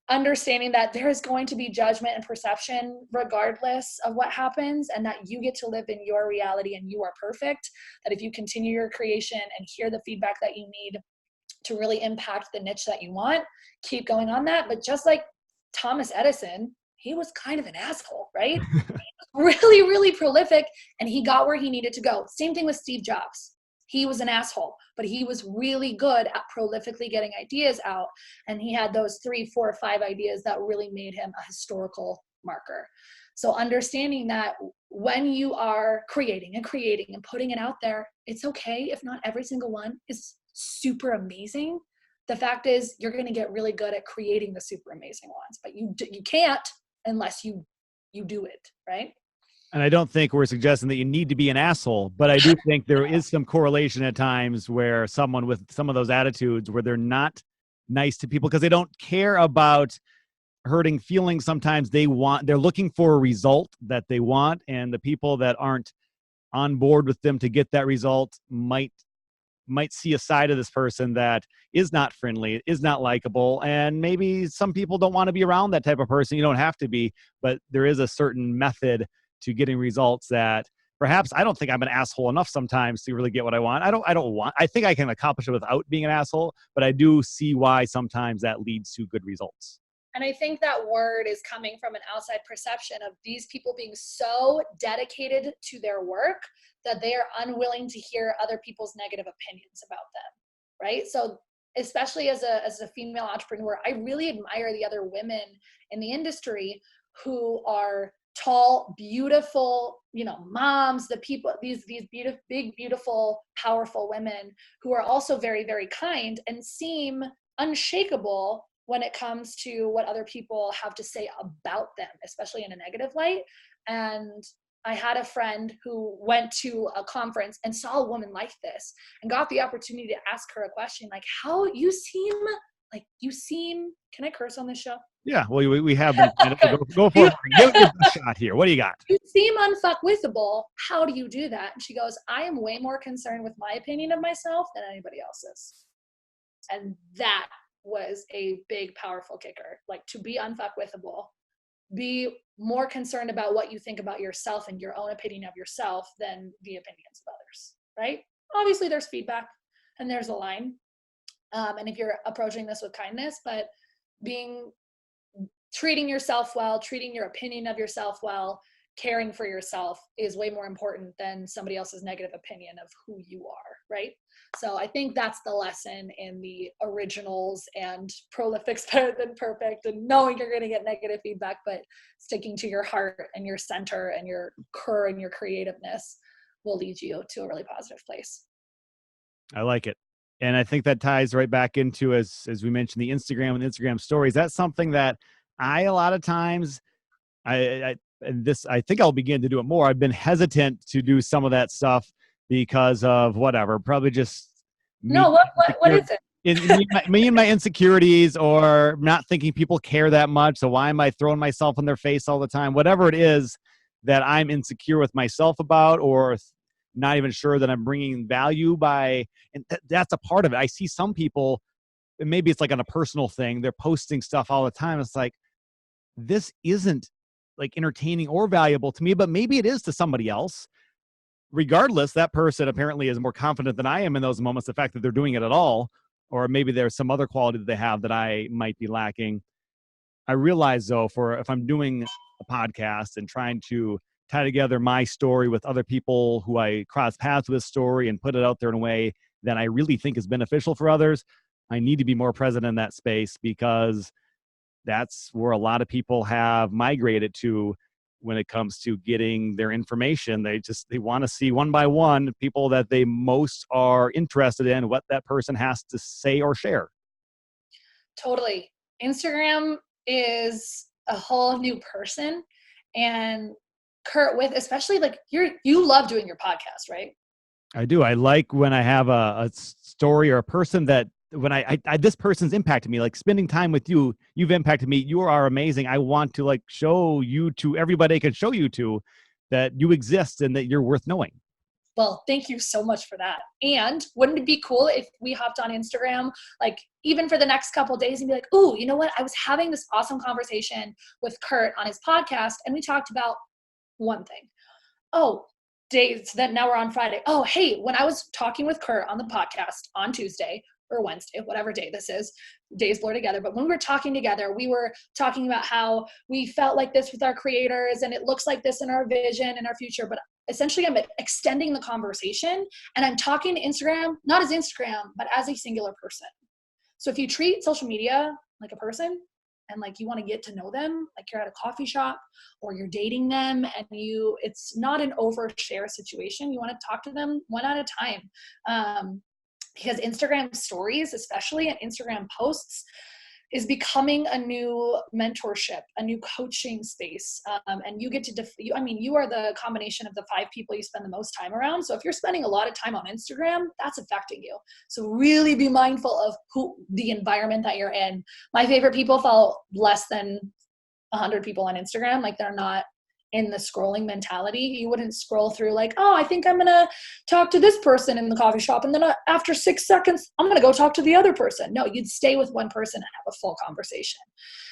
understanding that there is going to be judgment and perception regardless of what happens, and that you get to live in your reality and you are perfect, that if you continue your creation and hear the feedback that you need to really impact the niche that you want, keep going on that. But just like Thomas Edison, he was kind of an asshole, right? Really, really prolific, and he got where he needed to go. Same thing with Steve Jobs. He was an asshole, but he was really good at prolifically getting ideas out. And he had those 3, 4, 5 ideas that really made him a historical marker. So understanding that when you are creating and putting it out there, it's okay if not every single one is super amazing. The fact is you're going to get really good at creating the super amazing ones, but you can't unless you do it, right? And I don't think we're suggesting that you need to be an asshole, but I do think there is some correlation at times where someone with some of those attitudes where they're not nice to people because they don't care about hurting feelings. Sometimes they're looking for a result that they want, and the people that aren't on board with them to get that result might see a side of this person that is not friendly, is not likable, and maybe some people don't want to be around that type of person. You don't have to be, but there is a certain method to getting results that perhaps I don't think I'm an asshole enough sometimes to really get what I want. I think I can accomplish it without being an asshole, but I do see why sometimes that leads to good results. And I think that word is coming from an outside perception of these people being so dedicated to their work that they are unwilling to hear other people's negative opinions about them, right? So especially as a female entrepreneur, I really admire the other women in the industry who are tall, beautiful, moms, these beautiful, big, beautiful, powerful women who are also very, very kind and seem unshakable when it comes to what other people have to say about them, especially in a negative light. And I had a friend who went to a conference and saw a woman like this and got the opportunity to ask her a question, like, how you seem, can I curse on this show? Yeah, well, we have been. Go for it. Give it your best shot here. What do you got? You seem unfuckwithable. How do you do that? And she goes, I am way more concerned with my opinion of myself than anybody else's. And that was a big, powerful kicker. Like, to be unfuckwithable, be more concerned about what you think about yourself and your own opinion of yourself than the opinions of others, right? Obviously, there's feedback and there's a line. And if you're approaching this with kindness, but treating yourself well, treating your opinion of yourself well, caring for yourself is way more important than somebody else's negative opinion of who you are, right? So I think that's the lesson in the originals and prolific's better than perfect, and knowing you're going to get negative feedback, but sticking to your heart and your center and your core and your creativeness will lead you to a really positive place. I like it. And I think that ties right back into, as we mentioned, the Instagram and Instagram stories. That's something that a lot of times, I think I'll begin to do it more. I've been hesitant to do some of that stuff because of whatever, probably just what is it? Me and my insecurities, or not thinking people care that much. So why am I throwing myself in their face all the time? Whatever it is that I'm insecure with myself about, or not even sure that I'm bringing value by, and that's a part of it. I see some people, and maybe it's like on a personal thing, they're posting stuff all the time. It's like, this isn't like entertaining or valuable to me, but maybe it is to somebody else. Regardless, that person apparently is more confident than I am in those moments. The fact that they're doing it at all, or maybe there's some other quality that they have that I might be lacking. I realize though, if I'm doing a podcast and trying to tie together my story with other people who I cross paths with story and put it out there in a way that I really think is beneficial for others, I need to be more present in that space, because that's where a lot of people have migrated to when it comes to getting their information. They want to see one by one people that they most are interested in, what that person has to say or share. Totally. Instagram is a whole new person. And Curt, especially like you love doing your podcast, right? I do. I like when I have a story or a person that, when I this person's impacted me, like spending time with you, you've impacted me. You are amazing. I want to like show you to everybody I can show you to that you exist and that you're worth knowing. Well, thank you so much for that. And wouldn't it be cool if we hopped on Instagram, like even for the next couple of days, and be like, ooh, you know what? I was having this awesome conversation with Curt on his podcast, and we talked about one thing. Oh, days that now we're on Friday. Oh, hey, when I was talking with Curt on the podcast on Tuesday or Wednesday, whatever day this is, days blur together. But when we were talking together, we were talking about how we felt like this with our creators, and it looks like this in our vision and our future. But essentially I'm extending the conversation, and I'm talking to Instagram, not as Instagram, but as a singular person. So if you treat social media like a person, and like you want to get to know them, like you're at a coffee shop or you're dating them, and it's not an overshare situation. You want to talk to them one at a time. Because Instagram stories, especially, and Instagram posts, is becoming a new mentorship, a new coaching space. And you get to, you are the combination of the 5 people you spend the most time around. So if you're spending a lot of time on Instagram, that's affecting you. So really be mindful of the environment that you're in. My favorite people follow less than 100 people on Instagram. Like they're not in the scrolling mentality. You wouldn't scroll through like, oh, I think I'm going to talk to this person in the coffee shop, and then after 6 seconds, I'm going to go talk to the other person. No, you'd stay with one person and have a full conversation.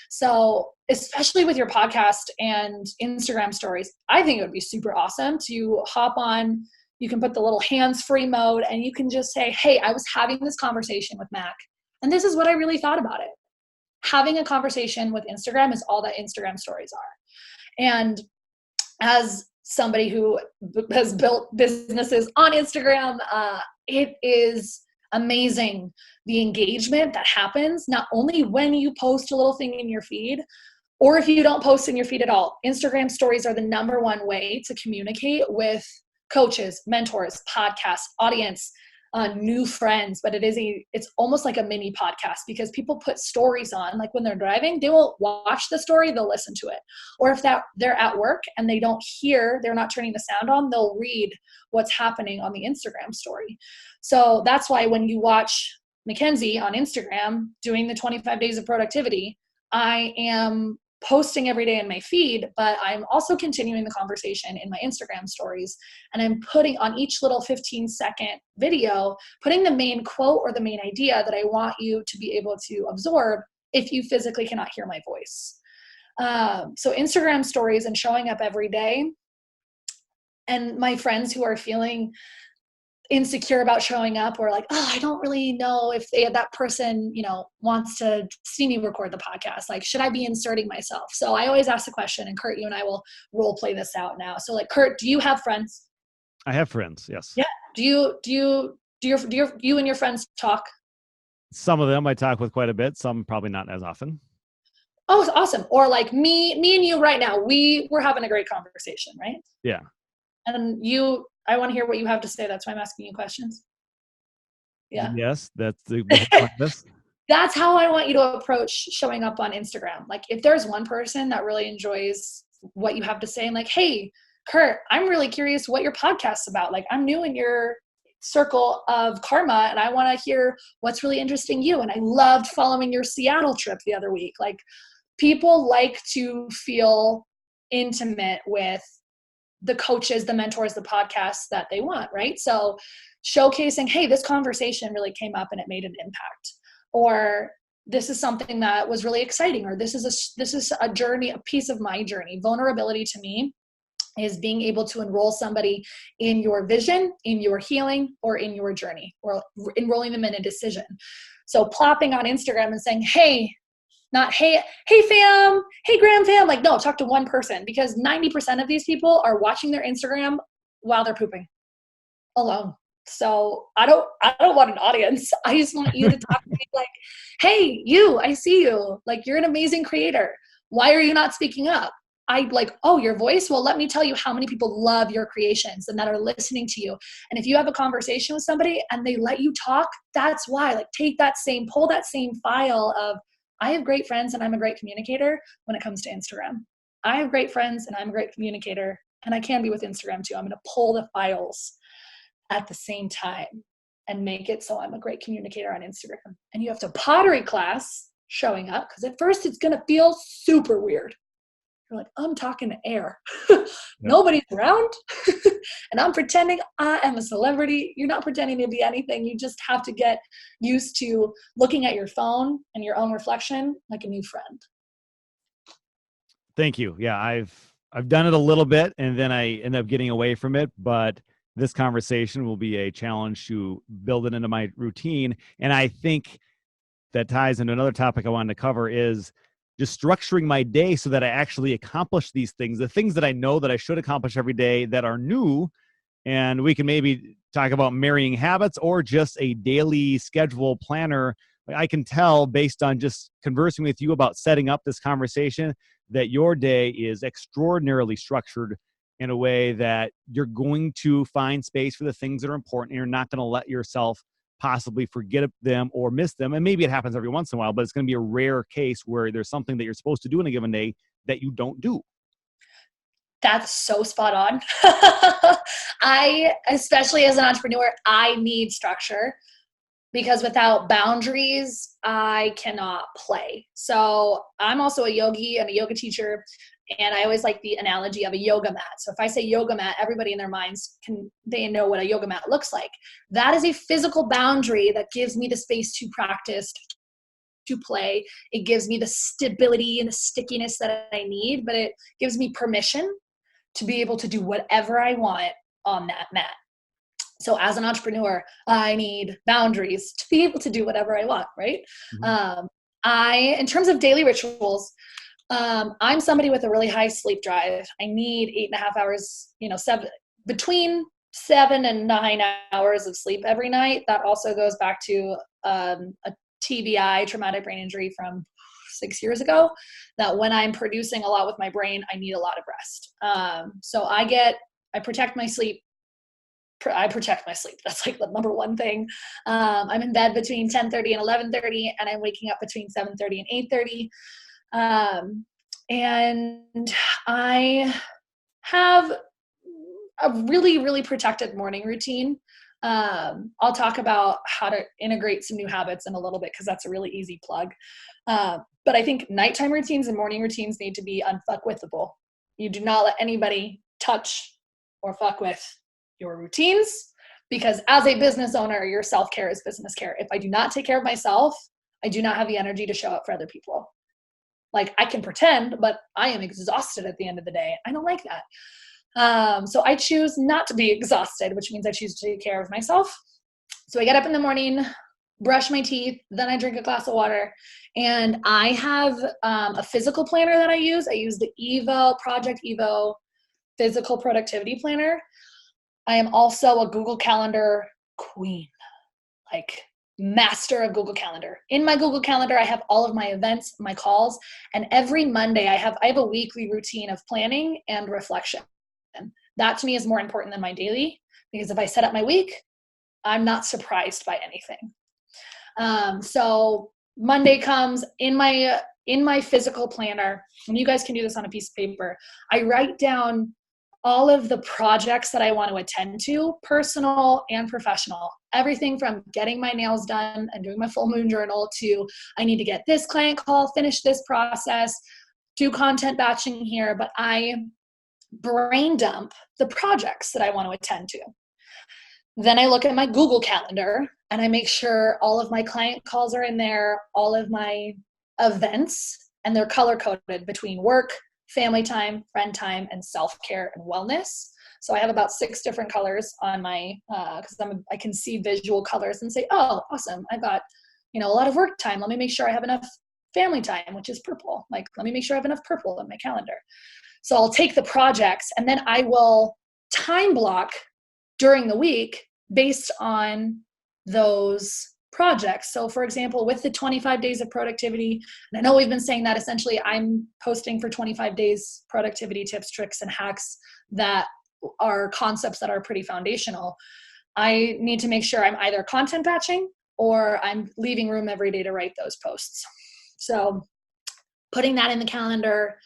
So especially with your podcast and Instagram stories, I think it would be super awesome to hop on. You can put the little hands-free mode, and you can just say, hey, I was having this conversation with Mac, and this is what I really thought about it. Having a conversation with Instagram is all that Instagram stories are. And as somebody who has built businesses on Instagram, it is amazing the engagement that happens, not only when you post a little thing in your feed, or if you don't post in your feed at all. Instagram stories are the #1 way to communicate with coaches, mentors, podcasts, audience, new friends. But it's almost like a mini podcast, because people put stories on, like when they're driving, they will watch the story, they'll listen to it. Or if they're at work and they're not turning the sound on, they'll read what's happening on the Instagram story. So that's why when you watch Mackenzie on Instagram doing the 25 days of productivity, I am posting every day in my feed, but I'm also continuing the conversation in my Instagram stories. And I'm putting on each little 15-second video, putting the main quote or the main idea that I want you to be able to absorb if you physically cannot hear my voice. So Instagram stories and showing up every day. And my friends who are feeling insecure about showing up, or like, oh, I don't really know if that person, wants to see me record the podcast. Like, should I be inserting myself? So I always ask the question, and Curt, you and I will role play this out now. So like, Curt, do you have friends? I have friends. Yes. Yeah. Do you and your friends talk? Some of them I talk with quite a bit. Some probably not as often. Oh, it's awesome. Or like me and you right now, we're having a great conversation, right? Yeah. And I want to hear what you have to say. That's why I'm asking you questions. Yeah. Yes, that's the point of this. That's how I want you to approach showing up on Instagram. Like, if there's one person that really enjoys what you have to say, and like, hey, Curt, I'm really curious what your podcast's about. Like, I'm new in your circle of karma, and I want to hear what's really interesting you. And I loved following your Seattle trip the other week. Like, people like to feel intimate with the coaches, the mentors, the podcasts that they want, right? So showcasing, hey, this conversation really came up and it made an impact, or this is something that was really exciting, or this is a journey, a piece of my journey. Vulnerability to me is being able to enroll somebody in your vision, in your healing, or in your journey, or enrolling them in a decision. So plopping on Instagram and saying, hey, not, hey fam, hey Graham fam, like, no, talk to one person, because 90% of these people are watching their Instagram while they're pooping alone. So I don't want an audience. I just want you to talk to me like, hey, I see you. Like, you're an amazing creator. Why are you not speaking up? I like, oh, your voice? Well, let me tell you how many people love your creations and that are listening to you. And if you have a conversation with somebody and they let you talk, that's why. Like, pull that same file of, I have great friends and I'm a great communicator when it comes to Instagram. I have great friends and I'm a great communicator, and I can be with Instagram too. I'm going to pull the files at the same time and make it so I'm a great communicator on Instagram. And you have to pottery class showing up, because at first it's going to feel super weird. You're like, I'm talking to air. Nobody's around. And I'm pretending I am a celebrity. You're not pretending to be anything. You just have to get used to looking at your phone and your own reflection like a new friend. Thank you. Yeah, I've done it a little bit, and then I end up getting away from it. But this conversation will be a challenge to build it into my routine. And I think that ties into another topic I wanted to cover is just structuring my day so that I actually accomplish these things, the things that I know that I should accomplish every day that are new. And we can maybe talk about marrying habits or just a daily schedule planner. I can tell based on just conversing with you about setting up this conversation that your day is extraordinarily structured in a way that you're going to find space for the things that are important, and you're not going to let yourself possibly forget them or miss them. And maybe it happens every once in a while, but it's going to be a rare case where there's something that you're supposed to do in a given day that you don't do. That's so spot on. Especially as an entrepreneur, I need structure, because without boundaries, I cannot play. So I'm also a yogi and a yoga teacher. And I always like the analogy of a yoga mat. So if I say yoga mat, everybody in their minds they know what a yoga mat looks like. That is a physical boundary that gives me the space to practice, to play. It gives me the stability and the stickiness that I need, but it gives me permission to be able to do whatever I want on that mat. So as an entrepreneur, I need boundaries to be able to do whatever I want, right? Mm-hmm. In terms of daily rituals, I'm somebody with a really high sleep drive. I need 8.5 hours, between 7 and 9 hours of sleep every night. That also goes back to a TBI, traumatic brain injury, from 6 years ago, that when I'm producing a lot with my brain, I need a lot of rest. So I protect my sleep. That's like the number one thing. I'm in bed between 10:30 and 11:30, and I'm waking up between 7:30 and 8:30. And I have a really, really protected morning routine. I'll talk about how to integrate some new habits in a little bit, because that's a really easy plug. But I think nighttime routines and morning routines need to be unfuckwithable. You do not let anybody touch or fuck with your routines, because as a business owner, your self-care is business care. If I do not take care of myself, I do not have the energy to show up for other people. Like, I can pretend, but I am exhausted at the end of the day. I don't like that. So I choose not to be exhausted, which means I choose to take care of myself. So I get up in the morning, brush my teeth, then I drink a glass of water. And I have a physical planner that I use. I use the Project Evo physical productivity planner. I am also a Google Calendar queen, like master of Google Calendar. In my Google Calendar, I have all of my events, my calls, and every Monday I have a weekly routine of planning and reflection. And that to me is more important than my daily, because if I set up my week, I'm not surprised by anything. So Monday comes in my physical planner, and you guys can do this on a piece of paper. I write down all of the projects that I want to attend to, personal and professional. Everything from getting my nails done and doing my full moon journal to I need to get this client call, finish this process, do content batching here, but I brain dump the projects that I want to attend to. Then I look at my Google Calendar and I make sure all of my client calls are in there, all of my events, and they're color coded between work, family time, friend time, and self-care and wellness. So I have about 6 different colors on my, because I can see visual colors and say, oh, awesome, I've got, a lot of work time. Let me make sure I have enough family time, which is purple. Like, let me make sure I have enough purple in my calendar. So I'll take the projects and then I will time block during the week based on those projects. So for example, with the 25 days of productivity, and I know we've been saying that essentially I'm posting for 25 days productivity tips, tricks, and hacks that are concepts that are pretty foundational. I need to make sure I'm either content batching or I'm leaving room every day to write those posts. So putting that in the calendar,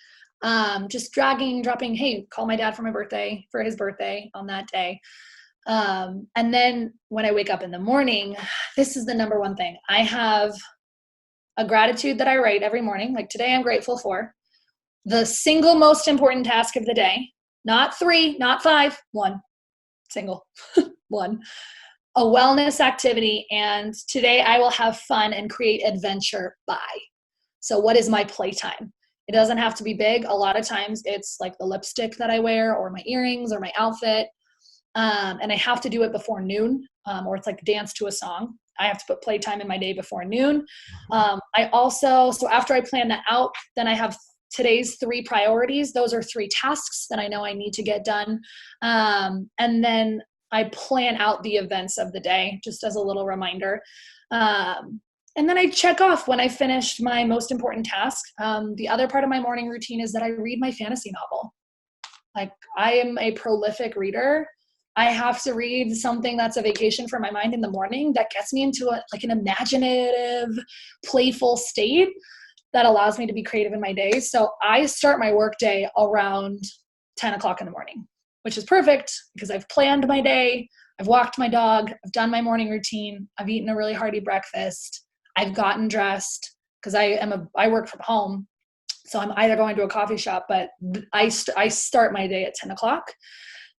just dropping, hey, call my dad for his birthday on that day. And then when I wake up in the morning, this is the number one thing. I have a gratitude that I write every morning. Like today, I'm grateful for the single most important task of the day, not 3, not 5, 1, single, 1, a wellness activity. And today I will have fun and create adventure by. So what is my playtime? It doesn't have to be big. A lot of times it's like the lipstick that I wear or my earrings or my outfit. And I have to do it before noon, or it's like dance to a song. I have to put playtime in my day before noon. So after I plan that out, then I have today's 3 priorities. Those are 3 tasks that I know I need to get done. And then I plan out the events of the day, just as a little reminder. And then I check off when I finished my most important task. The other part of my morning routine is that I read my fantasy novel. Like, I am a prolific reader. I have to read something that's a vacation for my mind in the morning that gets me into an imaginative, playful state that allows me to be creative in my day. So I start my work day around 10 o'clock in the morning, which is perfect because I've planned my day. I've walked my dog. I've done my morning routine. I've eaten a really hearty breakfast. I've gotten dressed because I work from home. So I'm either going to a coffee shop, but I start my day at 10 o'clock.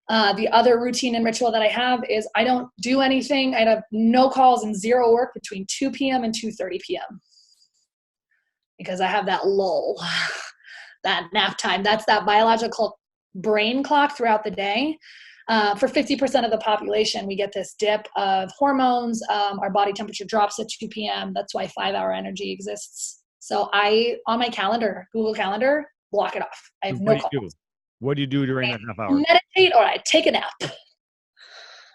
The other routine and ritual that I have is I don't do anything. I have no calls and 0 work between 2 p.m. and 2:30 p.m. because I have that lull, that nap time. That's that biological brain clock throughout the day. For 50% of the population, we get this dip of hormones. Our body temperature drops at 2 p.m. That's why 5-hour energy exists. So on my calendar, Google Calendar, block it off. I have no calls. What do you do during that half hour? Meditate or I take a nap.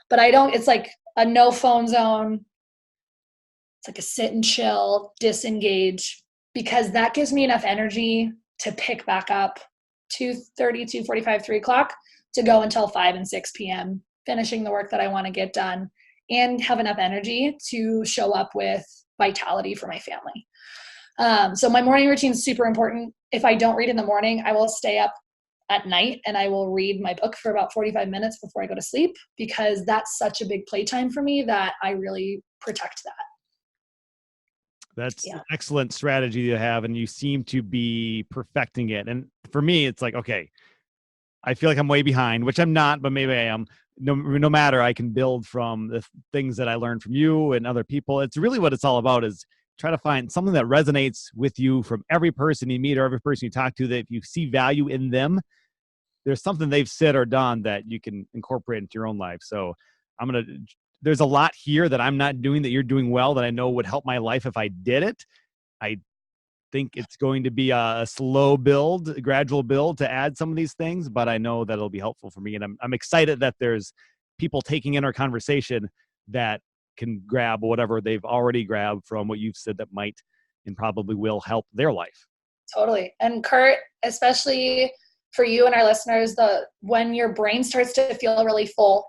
But I don't, it's like a no phone zone. It's like a sit and chill, disengage, because that gives me enough energy to pick back up 2:30, 2:45, 3 o'clock to go until 5 and 6 p.m., finishing the work that I want to get done and have enough energy to show up with vitality for my family. So my morning routine is super important. If I don't read in the morning, I will stay up at night and I will read my book for about 45 minutes before I go to sleep, because that's such a big playtime for me that I really protect that. That's an excellent strategy you have, and you seem to be perfecting it. And for me, it's like, okay, I feel like I'm way behind, which I'm not, but maybe I am. No matter, I can build from the things that I learned from you and other people. It's really what it's all about, is try to find something that resonates with you from every person you meet or every person you talk to, that if you see value in them, there's something they've said or done that you can incorporate into your own life. So there's a lot here that I'm not doing that you're doing well, that I know would help my life if I did it. I think it's going to be a slow build, a gradual build to add some of these things, but I know that it'll be helpful for me. And I'm excited that there's people taking in our conversation that can grab whatever they've already grabbed from what you've said that might and probably will help their life. Totally. And Curt, especially for you and our listeners, when your brain starts to feel really full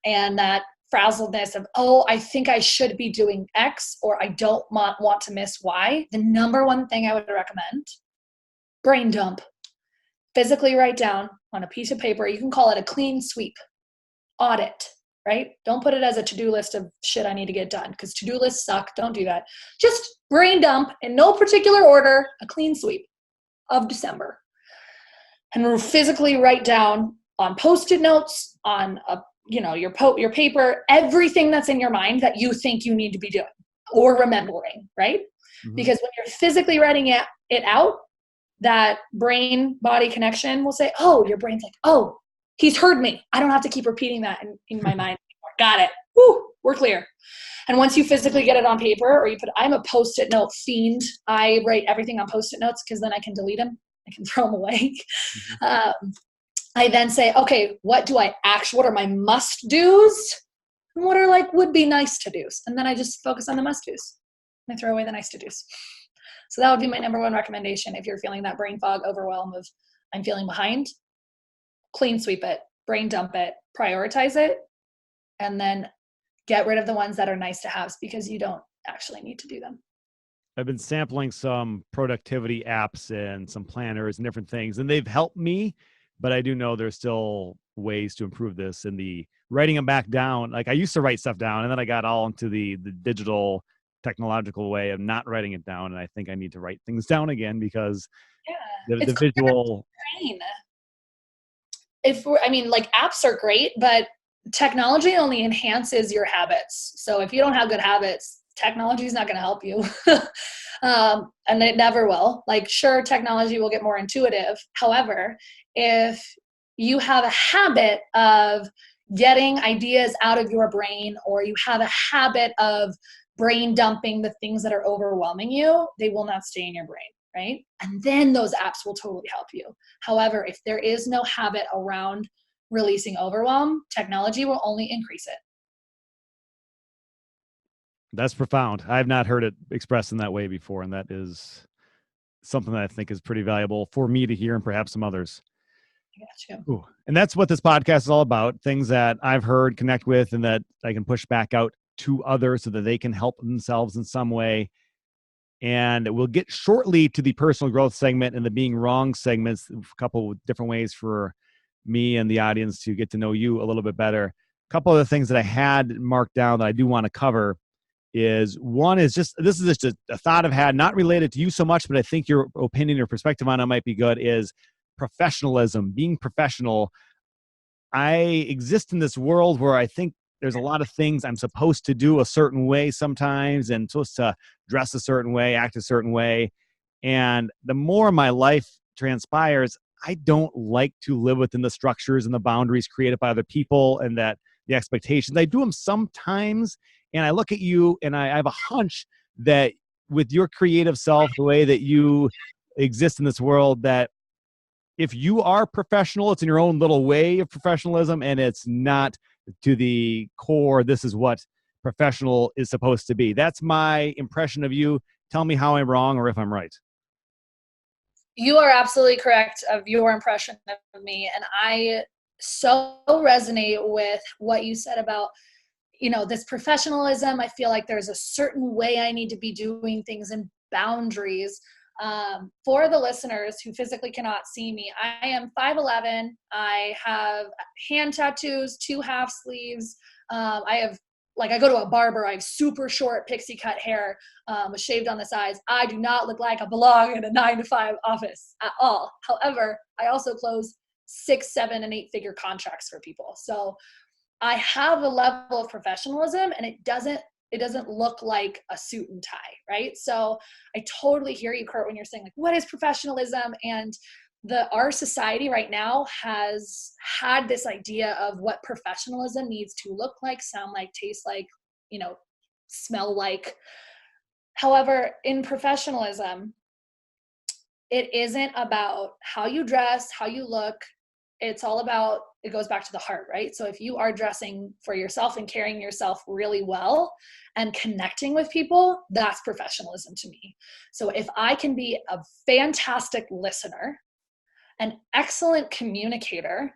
and that frazzledness of, oh, I think I should be doing X, or I don't want to miss Y, the number one thing I would recommend, brain dump. Physically write down on a piece of paper. You can call it a clean sweep. Audit, right? Don't put it as a to-do list of shit I need to get done, because to-do lists suck. Don't do that. Just brain dump in no particular order, a clean sweep of December. And physically write down on Post-it notes, on your paper, everything that's in your mind that you think you need to be doing or remembering, right? Mm-hmm. Because when you're physically writing it out, that brain-body connection will say, oh, your brain's like, oh, he's heard me. I don't have to keep repeating that in my mind anymore. Got it. Woo, we're clear. And once you physically get it on paper, or I'm a Post-it note fiend. I write everything on Post-it notes because then I can delete them. I can throw them away. Mm-hmm. I then say, okay, what are my must-dos? And what are would be nice to-dos? And then I just focus on the must-dos. And I throw away the nice to-dos. So that would be my number one recommendation. If you're feeling that brain fog overwhelm of, I'm feeling behind, clean sweep it, brain dump it, prioritize it, and then get rid of the ones that are nice to haves, because you don't actually need to do them. I've been sampling some productivity apps and some planners and different things, and they've helped me, but I do know there's still ways to improve this. And the writing them back down, like I used to write stuff down, and then I got all into the digital technological way of not writing it down. And I think I need to write things down again, because the visual brain. Apps are great, but technology only enhances your habits. So if you don't have good habits, technology is not going to help you. And it never will. Sure, technology will get more intuitive. However, if you have a habit of getting ideas out of your brain, or you have a habit of brain dumping the things that are overwhelming you, they will not stay in your brain, right? And then those apps will totally help you. However, if there is no habit around releasing overwhelm, technology will only increase it. That's profound. I've not heard it expressed in that way before, and that is something that I think is pretty valuable for me to hear and perhaps some others. I got you. Ooh. And that's what this podcast is all about, things that I've heard, connect with, and that I can push back out to others so that they can help themselves in some way. And we'll get shortly to the personal growth segment and the being wrong segments, a couple of different ways for me and the audience to get to know you a little bit better. A couple of the things that I had marked down that I do want to cover is one is just, this is just a thought I've had, not related to you so much, but I think your opinion or perspective on it might be good, is professionalism, being professional. I exist in this world where I think there's a lot of things I'm supposed to do a certain way sometimes, and supposed to dress a certain way, act a certain way. And the more my life transpires, I don't like to live within the structures and the boundaries created by other people and that the expectations. I do them sometimes, and I look at you and I have a hunch that with your creative self, the way that you exist in this world, that if you are professional, it's in your own little way of professionalism, and it's not to the core, this is what professional is supposed to be. That's my impression of you. Tell me how I'm wrong or if I'm right. You are absolutely correct of your impression of me. And I so resonate with what you said about, this professionalism. I feel like there's a certain way I need to be doing things and boundaries. For the listeners who physically cannot see me, I am 5'11". I have hand tattoos, 2 half sleeves. I go to a barber. I have super short pixie cut hair, with shaved on the sides. I do not look like I belong in a 9-to-5 office at all. However, I also close 6, 7, and 8-figure contracts for people. So I have a level of professionalism, and it doesn't look like a suit and tie, right? So I totally hear you, Curt, when you're saying, like, what is professionalism? And our society right now has had this idea of what professionalism needs to look like, sound like, taste like, smell like. However, in professionalism, it isn't about how you dress, how you look. It's all about, it goes back to the heart, right? So if you are dressing for yourself and carrying yourself really well and connecting with people, that's professionalism to me. So if I can be a fantastic listener, an excellent communicator,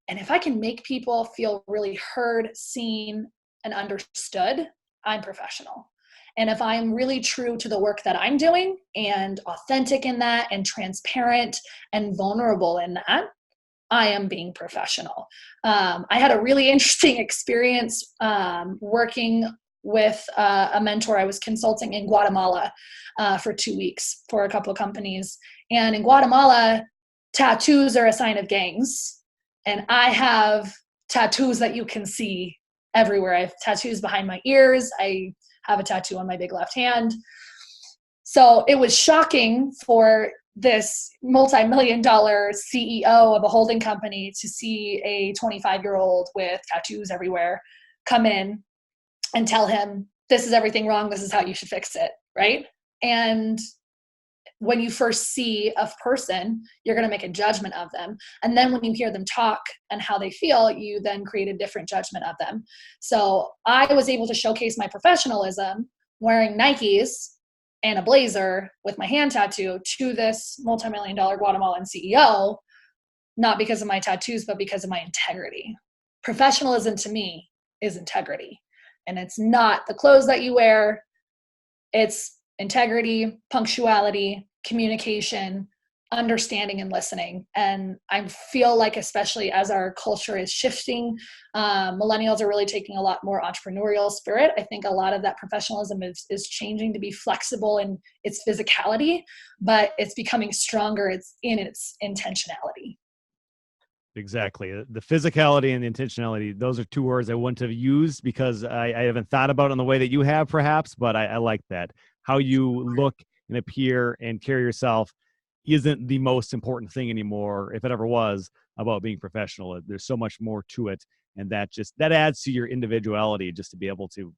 and if I can make people feel really heard, seen, and understood, I'm professional. And if I'm really true to the work that I'm doing and authentic in that and transparent and vulnerable in that, I am being professional. I had a really interesting experience working with a mentor. I was consulting in Guatemala for 2 weeks for a couple of companies. And in Guatemala, tattoos are a sign of gangs. And I have tattoos that you can see everywhere. I have tattoos behind my ears. I have a tattoo on my big left hand. So it was shocking for this multi-million-dollar CEO of a holding company to see a 25-year-old with tattoos everywhere come in and tell him, this is everything wrong, this is how you should fix it, right? And when you first see a person, you're going to make a judgment of them. And then when you hear them talk and how they feel, you then create a different judgment of them. So I was able to showcase my professionalism wearing Nikes and a blazer with my hand tattoo to this multi-million-dollar Guatemalan CEO, not because of my tattoos, but because of my integrity. Professionalism to me is integrity. And it's not the clothes that you wear. It's integrity, punctuality, communication, understanding, and listening. And I feel like, especially as our culture is shifting, millennials are really taking a lot more entrepreneurial spirit. I think a lot of that professionalism is changing to be flexible in its physicality, but it's becoming stronger. It's in its intentionality. Exactly. The physicality and the intentionality, those are 2 words I wouldn't have used because I haven't thought about it in the way that you have, perhaps, but I like that. How you look and appear and carry yourself isn't the most important thing anymore, if it ever was, about being professional. There's so much more to it, and that adds to your individuality, just to be able to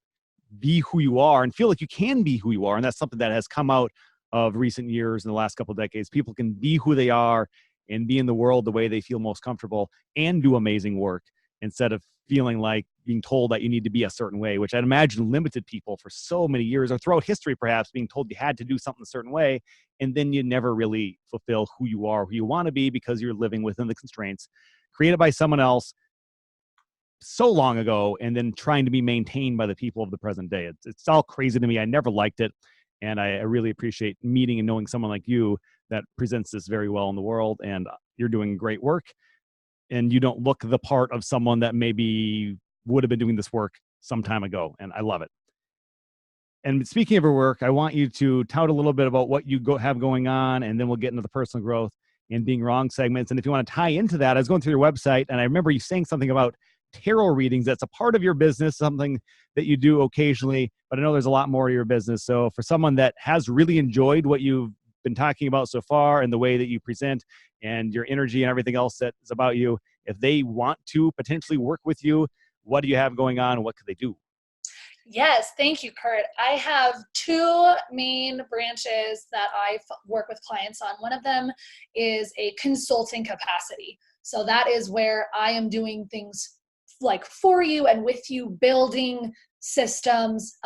be who you are and feel like you can be who you are. And that's something that has come out of recent years in the last couple of decades. People can be who they are and be in the world the way they feel most comfortable and do amazing work instead of feeling like being told that you need to be a certain way, which I'd imagine limited people for so many years, or throughout history, perhaps being told you had to do something a certain way. And then you never really fulfill who you are, who you want to be, because you're living within the constraints created by someone else so long ago, and then trying to be maintained by the people of the present day. It's all crazy to me. I never liked it. And I really appreciate meeting and knowing someone like you that presents this very well in the world. And you're doing great work. And you don't look the part of someone that maybe would have been doing this work some time ago. And I love it. And speaking of your work, I want you to tout a little bit about what you have going on, and then we'll get into the personal growth and being wrong segments. And if you want to tie into that, I was going through your website, and I remember you saying something about tarot readings. That's a part of your business, something that you do occasionally, but I know there's a lot more of your business. So for someone that has really enjoyed what you've been talking about so far and the way that you present and your energy and everything else that is about you, if they want to potentially work with you, what do you have going on and what could they do? Yes, thank you, Curt. I have two main branches that I work with clients on. One of them is a consulting capacity. So that is where I am doing things like for you and with you, building systems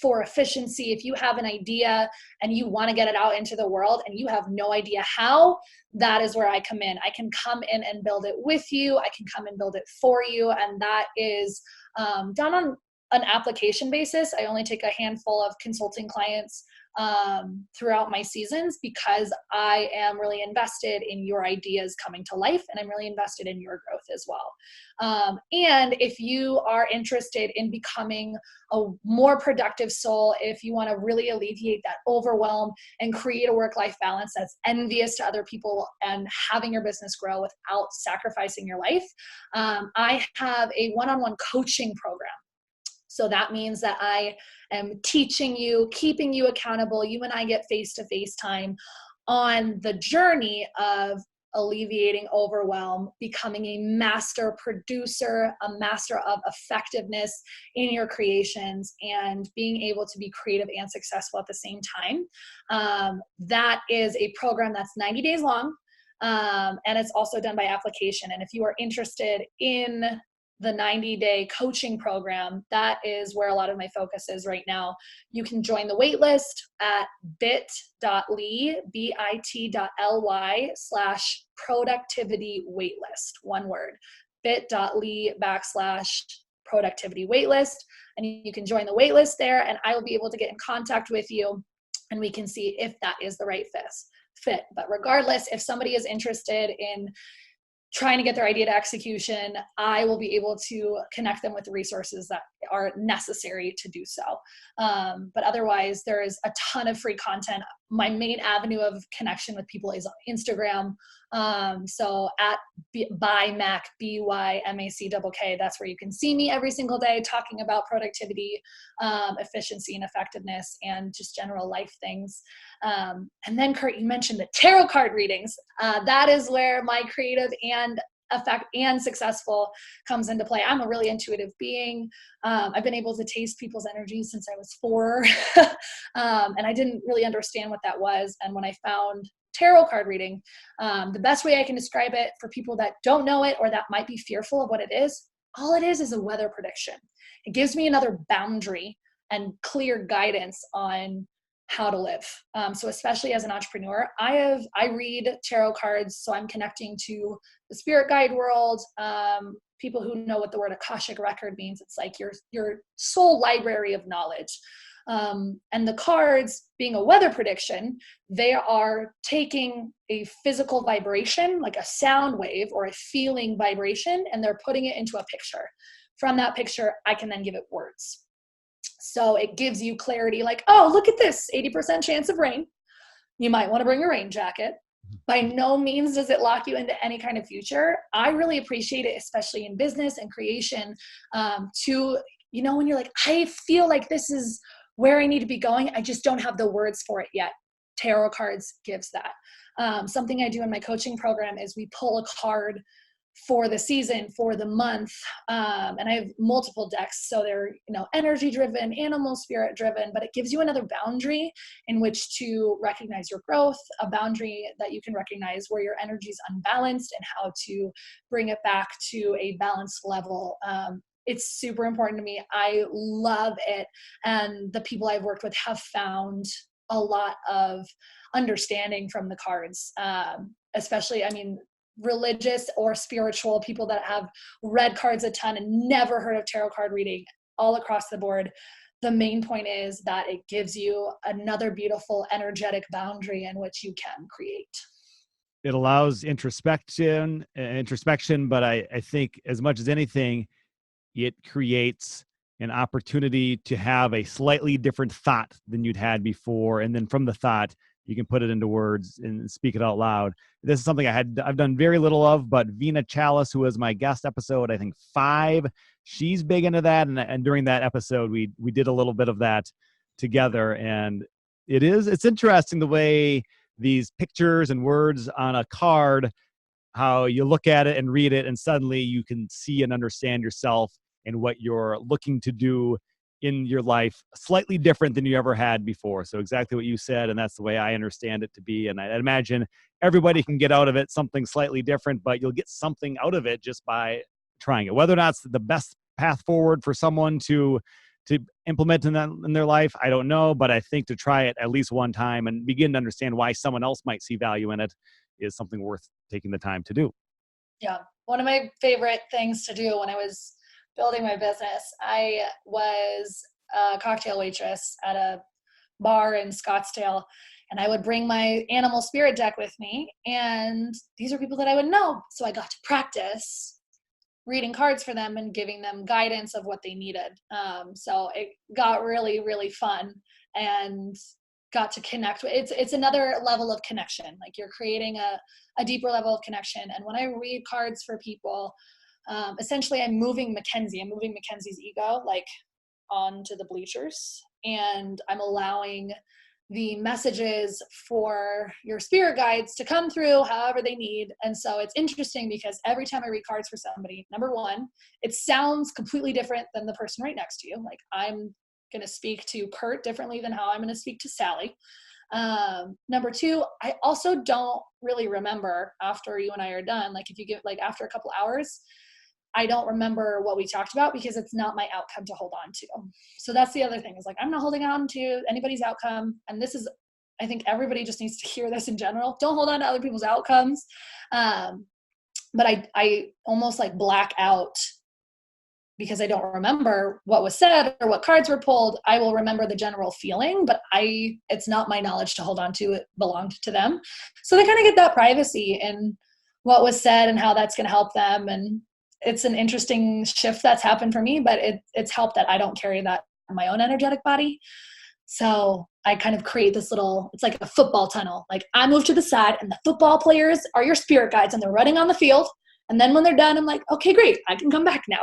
for efficiency. If you have an idea and you want to get it out into the world and you have no idea how, that is where I come in. I can come in and build it with you. I can come and build it for you. And that is done on an application basis. I only take a handful of consulting clients throughout my seasons because I am really invested in your ideas coming to life, and I'm really invested in your growth as well. And if you are interested in becoming a more productive soul, if you want to really alleviate that overwhelm and create a work-life balance that's envious to other people and having your business grow without sacrificing your life, I have a one-on-one coaching program. So that means that I am teaching you, keeping you accountable. You and I get face-to-face time on the journey of alleviating overwhelm, becoming a master producer, a master of effectiveness in your creations, and being able to be creative and successful at the same time. That is a program that's 90 days long, and it's also done by application. And if you are interested in the 90-day coaching program, that is where a lot of my focus is right now. You can join the waitlist at bit.ly, bit.ly/productivity waitlist, one word, bit.ly/productivity waitlist. And you can join the waitlist there, and I will be able to get in contact with you, and we can see if that is the right fit. But regardless, if somebody is interested in trying to get their idea to execution, I will be able to connect them with the resources that are necessary to do so. But otherwise, there is a ton of free content. My main avenue of connection with people is on Instagram. So at bymac, BYMACKK, that's where you can see me every single day talking about productivity, efficiency and effectiveness, and just general life things. And then Curt, you mentioned the tarot card readings. That is where my creative and successful comes into play. I'm a really intuitive being. I've been able to taste people's energies since I was 4. And I didn't really understand what that was. And when I found tarot card reading, the best way I can describe it for people that don't know it or that might be fearful of what it is, all it is a weather prediction. It gives me another boundary and clear guidance on how to live. So especially as an entrepreneur, I read tarot cards, so I'm connecting to the spirit guide world. People who know what the word Akashic record means, it's like your soul library of knowledge. And the cards, being a weather prediction, they are taking a physical vibration, like a sound wave or a feeling vibration, and they're putting it into a picture. From that picture, I can then give it words. So it gives you clarity, like, oh, look at this, 80% chance of rain. You might want to bring a rain jacket. By no means does it lock you into any kind of future. I really appreciate it, especially in business and creation, when you're like, I feel like this is where I need to be going. I just don't have the words for it yet. Tarot cards gives that. Something I do in my coaching program is we pull a card for the season, for the month. And I have multiple decks. So they're, energy driven, animal spirit driven, but it gives you another boundary in which to recognize your growth, a boundary that you can recognize where your energy is unbalanced and how to bring it back to a balanced level. It's super important to me. I love it. And the people I've worked with have found a lot of understanding from the cards, especially, religious or spiritual people that have read cards a ton and never heard of tarot card reading all across the board. The main point is that it gives you another beautiful energetic boundary in which you can create. It allows introspection, but I think as much as anything, it creates an opportunity to have a slightly different thought than you'd had before. And then from the thought, you can put it into words and speak it out loud. This is something I've done very little of, but Vina Chalice, who was my guest episode, I think 5, she's big into that. And during that episode, we did a little bit of that together. And it's interesting the way these pictures and words on a card, how you look at it and read it, and suddenly you can see and understand yourself and what you're looking to do in your life slightly different than you ever had before. So exactly what you said, and that's the way I understand it to be. And I imagine everybody can get out of it something slightly different, but you'll get something out of it just by trying it. Whether or not it's the best path forward for someone to implement in their life, I don't know, but I think to try it at least one time and begin to understand why someone else might see value in it is something worth taking the time to do. Yeah. One of my favorite things to do when I was building my business, I was a cocktail waitress at a bar in Scottsdale, and I would bring my animal spirit deck with me, and these are people that I would know. So I got to practice reading cards for them and giving them guidance of what they needed. So it got really, really fun and got to connect with it's another level of connection. Like you're creating a deeper level of connection. And when I read cards for people, essentially I'm moving Mackenzie's ego like onto the bleachers, and I'm allowing the messages for your spirit guides to come through however they need. And so it's interesting because every time I read cards for somebody, number one, it sounds completely different than the person right next to you. Like I'm going to speak to Curt differently than how I'm going to speak to Sally. Number two, I also don't really remember after you and I are done. Like if you give, like after a couple hours, I don't remember what we talked about because it's not my outcome to hold on to. So that's the other thing is like, I'm not holding on to anybody's outcome. And this is, I think everybody just needs to hear this in general. Don't hold on to other people's outcomes. But I almost like black out because I don't remember what was said or what cards were pulled. I will remember the general feeling, but it's not my knowledge to hold on to. It belonged to them. So they kind of get that privacy in what was said and how that's going to help them. And it's an interesting shift that's happened for me, but it's helped that I don't carry that in my own energetic body. So I kind of create this it's like a football tunnel. Like I move to the side and the football players are your spirit guides and they're running on the field. And then when they're done, I'm like, okay, great. I can come back now.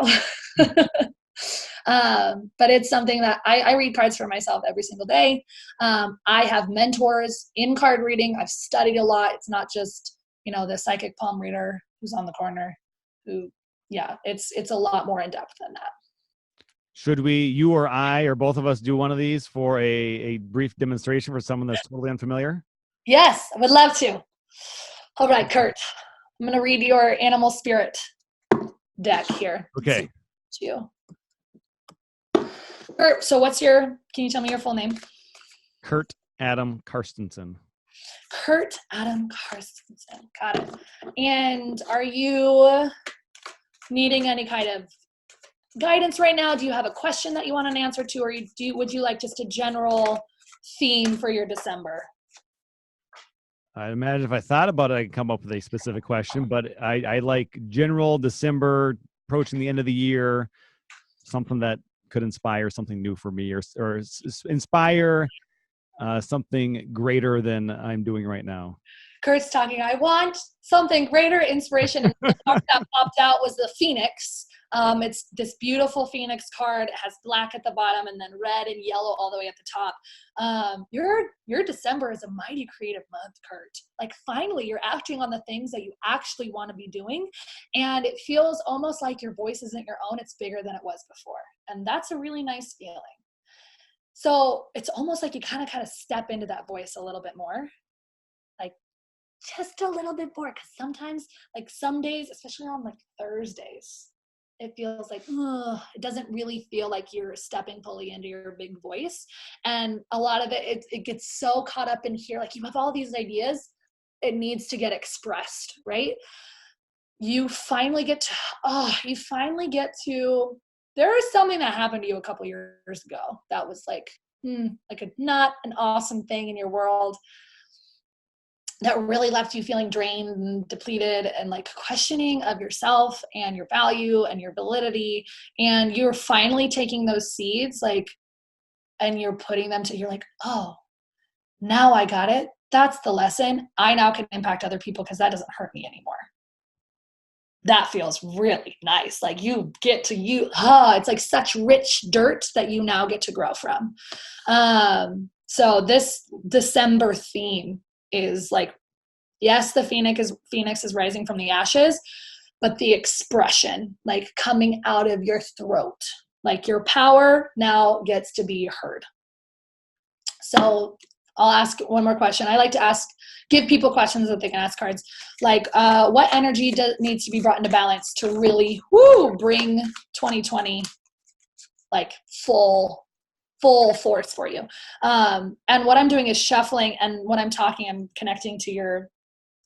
But it's something that I read cards for myself every single day. I have mentors in card reading. I've studied a lot. It's not just, the psychic palm reader who's on the corner it's a lot more in depth than that. Should you or I, or both of us do one of these for a brief demonstration for someone that's totally unfamiliar? Yes, I would love to. All right, Curt, I'm going to read your animal spirit deck here. Okay. Curt, so can you tell me your full name? Curt Adam Carstensen. Curt Adam Carstensen. Got it. And are you needing any kind of guidance right now? Do you have a question that you want an answer to, or would you like just a general theme for your December? I imagine if I thought about it, I could come up with a specific question, but I like general December, approaching the end of the year, something that could inspire something new for me or inspire something greater than I'm doing right now. Curt's talking, I want something greater inspiration. And the part that popped out was the phoenix. It's this beautiful Phoenix card. It has black at the bottom and then red and yellow all the way at the top. Your December is a mighty creative month, Curt. Like finally you're acting on the things that you actually want to be doing. And it feels almost like your voice isn't your own. It's bigger than it was before. And that's a really nice feeling. So it's almost like you kind of step into that voice a little bit more, like just a little bit more. Cause sometimes like some days, especially on like Thursdays, it feels like, it doesn't really feel like you're stepping fully into your big voice. And a lot of it gets so caught up in here. Like you have all these ideas, it needs to get expressed, right? You finally get to, there is something that happened to you a couple years ago that was like not an awesome thing in your world that really left you feeling drained and depleted and like questioning of yourself and your value and your validity. And you're finally taking those seeds, like, and you're putting them to, you're like, oh, now I got it. That's the lesson. I now can impact other people because that doesn't hurt me anymore. That feels really nice. Like you get to it's like such rich dirt that you now get to grow from. So this December theme is like, yes, the phoenix is rising from the ashes, but the expression, like coming out of your throat, like your power now gets to be heard. So I'll ask one more question. I like to give people questions that they can ask cards. Like, what energy needs to be brought into balance to really bring 2020 like full force for you? And what I'm doing is shuffling, and when I'm talking, I'm connecting to your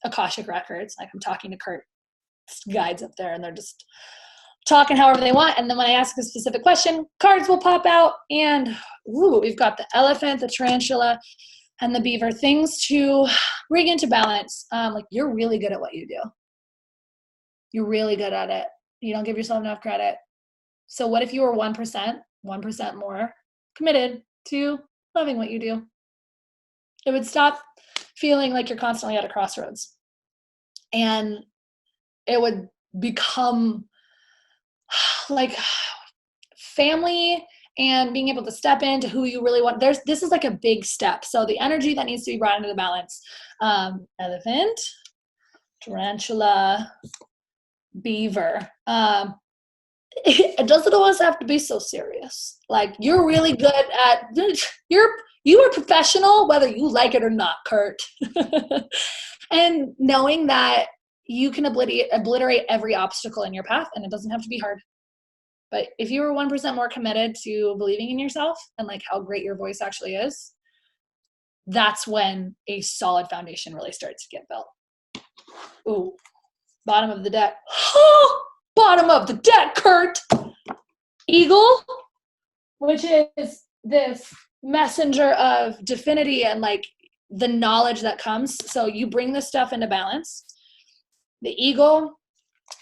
Akashic records. Like I'm talking to Curt guides up there, and they're just talking however they want. And then when I ask a specific question, cards will pop out, and we've got the elephant, the tarantula, and the beaver, things to bring into balance. Like you're really good at what you do. You're really good at it. You don't give yourself enough credit. So what if you were 1% more committed to loving what you do? It would stop feeling like you're constantly at a crossroads. And it would become like family and being able to step into who you really want. This is like a big step. So the energy that needs to be brought into the balance, elephant, tarantula, beaver. It doesn't always have to be so serious. Like you're really good at, you are professional, whether you like it or not, Curt. And knowing that you can obliterate every obstacle in your path, and it doesn't have to be hard. But if you were 1% more committed to believing in yourself and like how great your voice actually is, that's when a solid foundation really starts to get built. Ooh, bottom of the deck. Bottom of the deck, Curt. Eagle, which is this messenger of divinity and like the knowledge that comes. So you bring this stuff into balance. The eagle,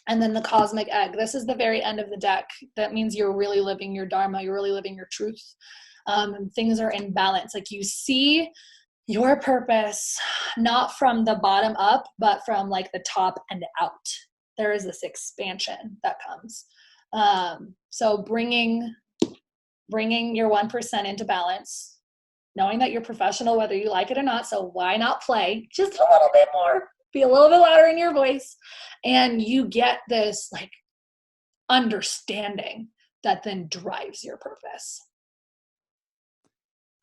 and then the cosmic egg. This is the very end of the deck. That means you're really living your dharma. You're really living your truth. And things are in balance. Like you see your purpose, not from the bottom up, but from like the top and out. There is this expansion that comes. So bringing your 1% into balance, knowing that you're professional, whether you like it or not. So why not play just a little bit more? Be a little bit louder in your voice, and you get this like understanding that then drives your purpose.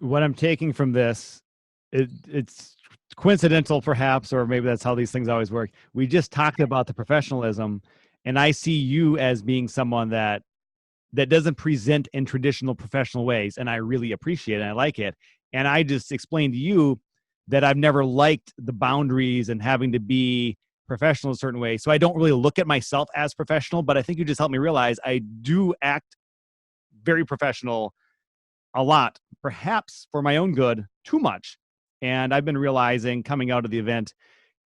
What I'm taking from this, it's coincidental perhaps, or maybe that's how these things always work. We just talked about the professionalism, and I see you as being someone that doesn't present in traditional professional ways, and I really appreciate it and I like it. And I just explained to you that I've never liked the boundaries and having to be professional in a certain way. So I don't really look at myself as professional, but I think you just helped me realize I do act very professional a lot, perhaps for my own good, too much. And I've been realizing coming out of the event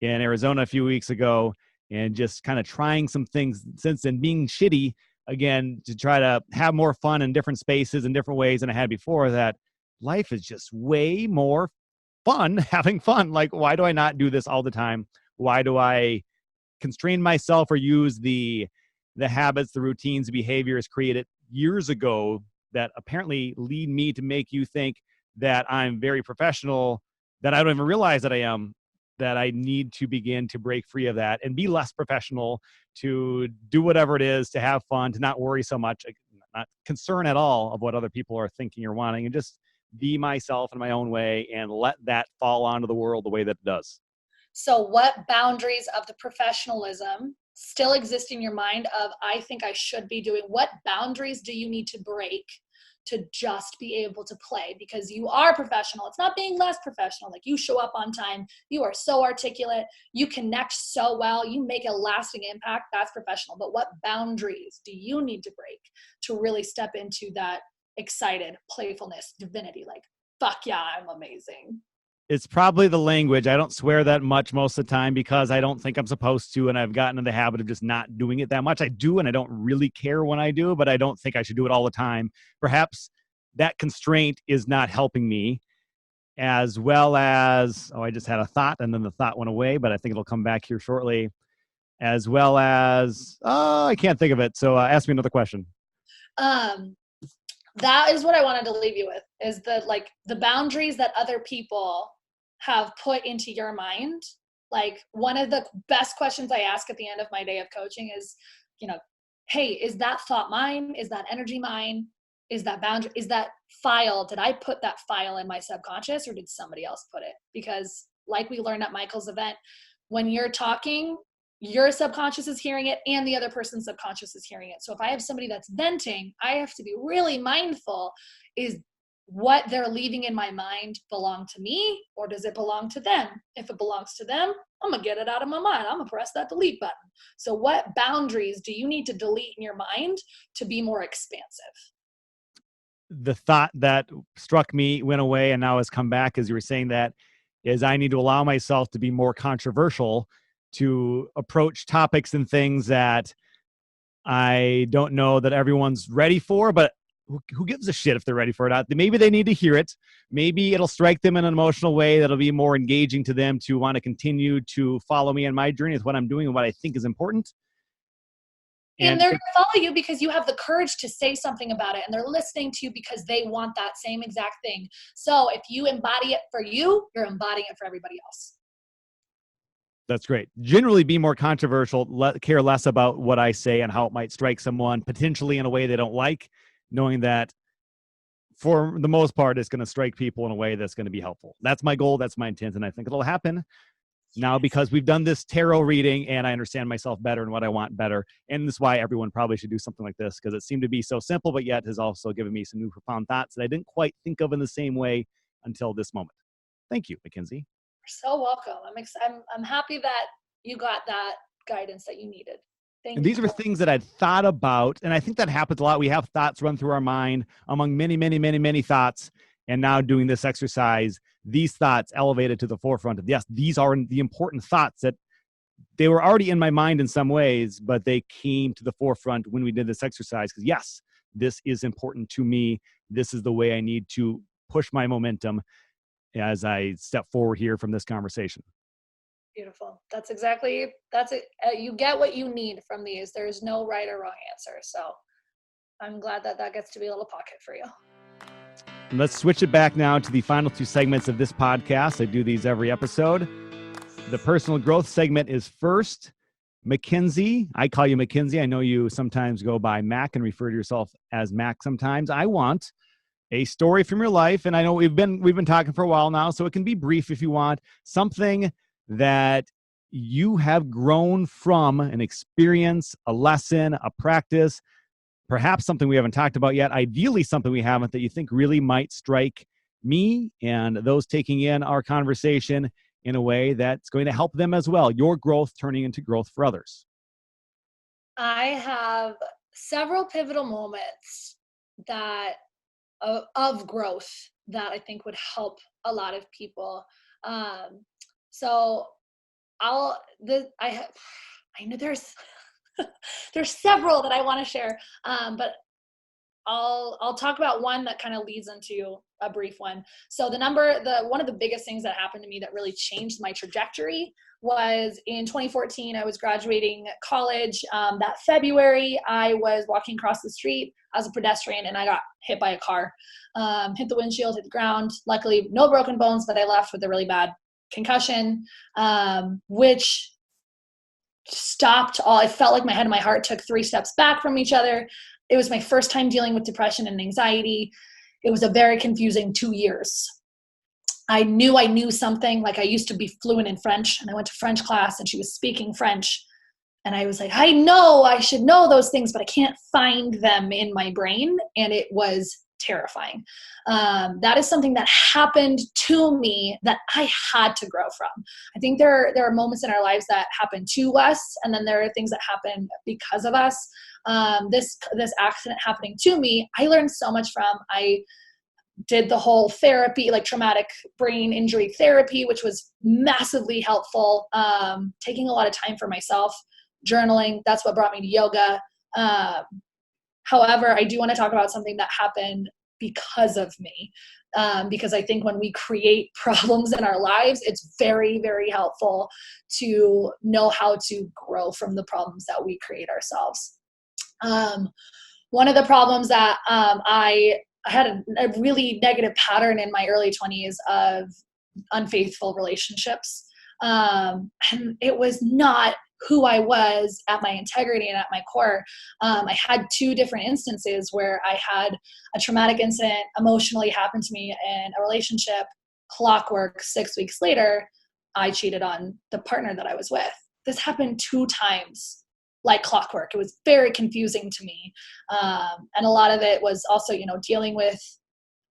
in Arizona a few weeks ago and just kind of trying some things since then, being shitty again to try to have more fun in different spaces and different ways than I had before, that life is just way more fun having fun. Like, why do I not do this all the time? Why do I constrain myself or use the the habits, the routines, the behaviors created years ago that apparently lead me to make you think that I'm very professional, that I don't even realize that I am, that I need to begin to break free of that and be less professional, to do whatever it is, to have fun, to not worry so much, not concern at all of what other people are thinking or wanting, and just be myself in my own way and let that fall onto the world the way that it does. So what boundaries of the professionalism still exist in your mind of, I think I should be doing? What boundaries do you need to break to just be able to play? Because you are professional. It's not being less professional. Like, you show up on time. You are so articulate. You connect so well. You make a lasting impact. That's professional. But what boundaries do you need to break to really step into that excited playfulness, divinity? Like, fuck yeah, I'm amazing. It's probably the language. I don't swear that much most of the time because I don't think I'm supposed to, and I've gotten in the habit of just not doing it that much. I do, and I don't really care when I do, but I don't think I should do it all the time. Perhaps that constraint is not helping me, as well as, I just had a thought, and then the thought went away, but I think it'll come back here shortly, as well as, I can't think of it. So ask me another question. That is what I wanted to leave you with, is the boundaries that other people have put into your mind. Like, one of the best questions I ask at the end of my day of coaching is, hey, is that thought mine? Is that energy mine? Is that boundary? Is that file? Did I put that file in my subconscious, or did somebody else put it? Because, like we learned at Michael's event, when you're talking, your subconscious is hearing it and the other person's subconscious is hearing it. So if I have somebody that's venting, I have to be really mindful, is what they're leaving in my mind belong to me, or does it belong to them? If it belongs to them, I'm gonna get it out of my mind. I'm gonna press that delete button. So what boundaries do you need to delete in your mind to be more expansive? The thought that struck me went away and now has come back as you were saying that, is I need to allow myself to be more controversial, to approach topics and things that I don't know that everyone's ready for, but who gives a shit if they're ready for it? Maybe they need to hear it. Maybe it'll strike them in an emotional way that'll be more engaging to them, to want to continue to follow me on my journey with what I'm doing and what I think is important. And they're going to follow you because you have the courage to say something about it, and they're listening to you because they want that same exact thing. So if you embody it for you, you're embodying it for everybody else. That's great. Generally be more controversial, care less about what I say and how it might strike someone potentially in a way they don't like, knowing that for the most part, it's going to strike people in a way that's going to be helpful. That's my goal. That's my intent. And I think it'll happen now because we've done this tarot reading and I understand myself better and what I want better. And this is why everyone probably should do something like this, because it seemed to be so simple, but yet has also given me some new profound thoughts that I didn't quite think of in the same way until this moment. Thank you, Mackenzie. You're so welcome. I'm happy that you got that guidance that you needed. Thank And you. these were things that I'd thought about, and I think that happens a lot. We have thoughts run through our mind among many, many, many, many thoughts. And now doing this exercise, these thoughts elevated to the forefront of, yes, these are the important thoughts that they were already in my mind in some ways, but they came to the forefront when we did this exercise. Because yes, this is important to me. This is the way I need to push my momentum as I step forward here from this conversation. Beautiful. That's it. You get what you need from these. There's no right or wrong answer. So I'm glad that gets to be a little pocket for you. And let's switch it back now to the final two segments of this podcast. I do these every episode. The personal growth segment is first. Mackenzie, I call you Mackenzie. I know you sometimes go by Mac and refer to yourself as Mac sometimes. I want a story from your life, and I know we've been talking for a while now, so it can be brief if you want. Something that you have grown from, an experience, a lesson, a practice, perhaps something we haven't talked about yet, ideally something we haven't, that you think really might strike me and those taking in our conversation in a way that's going to help them as well. Your growth turning into growth for others. I have several pivotal moments that of growth that I think would help a lot of people. So I know there's there's several that I want to share, but I'll talk about one that kind of leads into a brief one. So one of the biggest things that happened to me that really changed my trajectory was in 2014. I was graduating college. That February, I was walking across the street as a pedestrian and I got hit by a car. Hit the windshield, hit the ground. Luckily, no broken bones, but I left with a really bad concussion, which stopped all. I felt like my head and my heart took 3 steps back from each other. It was my first time dealing with depression and anxiety. It was a very confusing 2 years. I knew something. Like, I used to be fluent in French, and I went to French class and she was speaking French. And I was like, I know I should know those things, but I can't find them in my brain. And it was terrifying. That is something that happened to me that I had to grow from. I think there are moments in our lives that happen to us, and then there are things that happen because of us. This accident happening to me, I learned so much from. I did the whole therapy, like traumatic brain injury therapy, which was massively helpful. Taking a lot of time for myself, journaling, that's what brought me to yoga. However, I do want to talk about something that happened because of me. Because I think when we create problems in our lives, it's very, very helpful to know how to grow from the problems that we create ourselves. One of the problems that I had a really negative pattern in my early 20s of unfaithful relationships. And it was not who I was at my integrity and at my core. I had 2 different instances where I had a traumatic incident emotionally happen to me in a relationship. Clockwork, 6 weeks later, I cheated on the partner that I was with. This happened 2 times. Like clockwork. It was very confusing to me. And a lot of it was also, dealing with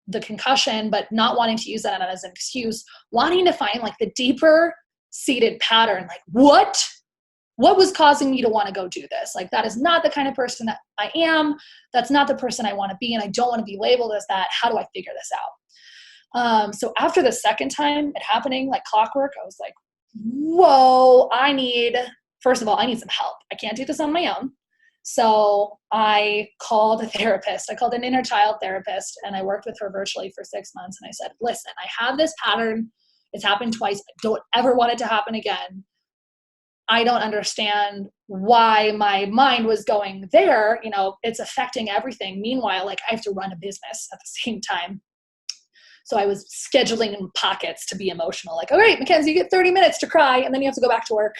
the concussion, but not wanting to use that as an excuse, wanting to find like the deeper seated pattern. Like what was causing me to want to go do this? Like, that is not the kind of person that I am. That's not the person I want to be. And I don't want to be labeled as that. How do I figure this out? So after the second time it happening, like clockwork, I was like, whoa, first of all, I need some help. I can't do this on my own. So I called a therapist. I called an inner child therapist, and I worked with her virtually for 6 months. And I said, listen, I have this pattern. It's happened twice. I don't ever want it to happen again. I don't understand why my mind was going there. It's affecting everything. Meanwhile, like, I have to run a business at the same time. So I was scheduling in pockets to be emotional. Like, all right, Mackenzie, you get 30 minutes to cry, and then you have to go back to work.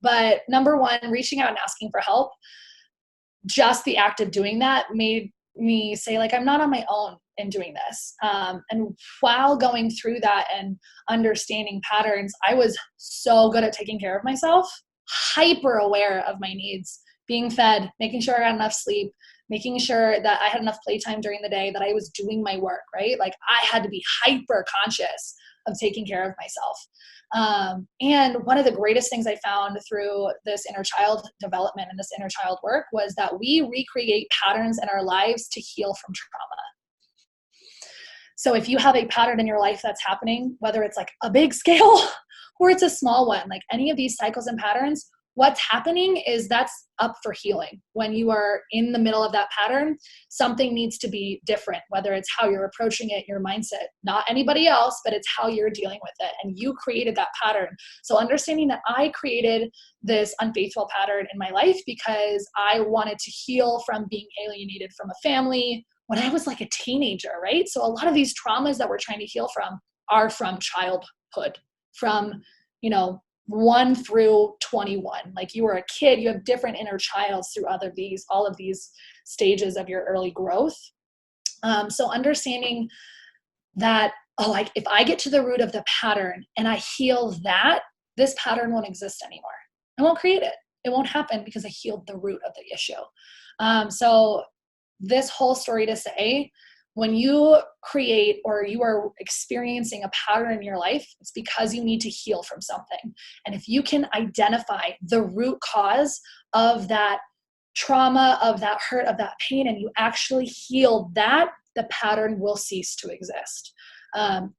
But number one, reaching out and asking for help, just the act of doing that made me say, like, I'm not on my own in doing this. And while going through that and understanding patterns, I was so good at taking care of myself, hyper aware of my needs, being fed, making sure I got enough sleep, making sure that I had enough playtime during the day, that I was doing my work, right? Like, I had to be hyper conscious of taking care of myself. And one of the greatest things I found through this inner child development and this inner child work was that we recreate patterns in our lives to heal from trauma. So if you have a pattern in your life that's happening, whether it's like a big scale or it's a small one, like any of these cycles and patterns, what's happening is that's up for healing. When you are in the middle of that pattern, something needs to be different, whether it's how you're approaching it, your mindset, not anybody else, but it's how you're dealing with it. And you created that pattern. So understanding that I created this unfaithful pattern in my life because I wanted to heal from being alienated from a family when I was like a teenager, right? So a lot of these traumas that we're trying to heal from are from childhood, from, 1 through 21. Like, you were a kid, you have different inner childs through all of these stages of your early growth. So understanding that, like, if I get to the root of the pattern and I heal that, this pattern won't exist anymore. I won't create it. It won't happen because I healed the root of the issue. So this whole story to say, when you create or you are experiencing a pattern in your life, it's because you need to heal from something. And if you can identify the root cause of that trauma, of that hurt, of that pain, and you actually heal that, the pattern will cease to exist.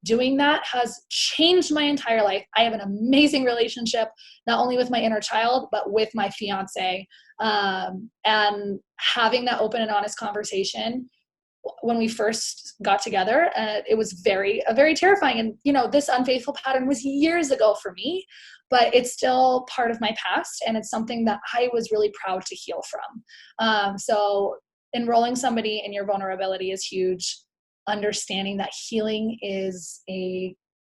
Doing that has changed my entire life. I have an amazing relationship, not only with my inner child, but with my fiance. And having that open and honest conversation when we first got together, it was very terrifying. And, this unfaithful pattern was years ago for me, but it's still part of my past. And it's something that I was really proud to heal from. So enrolling somebody in your vulnerability is huge. Understanding that healing is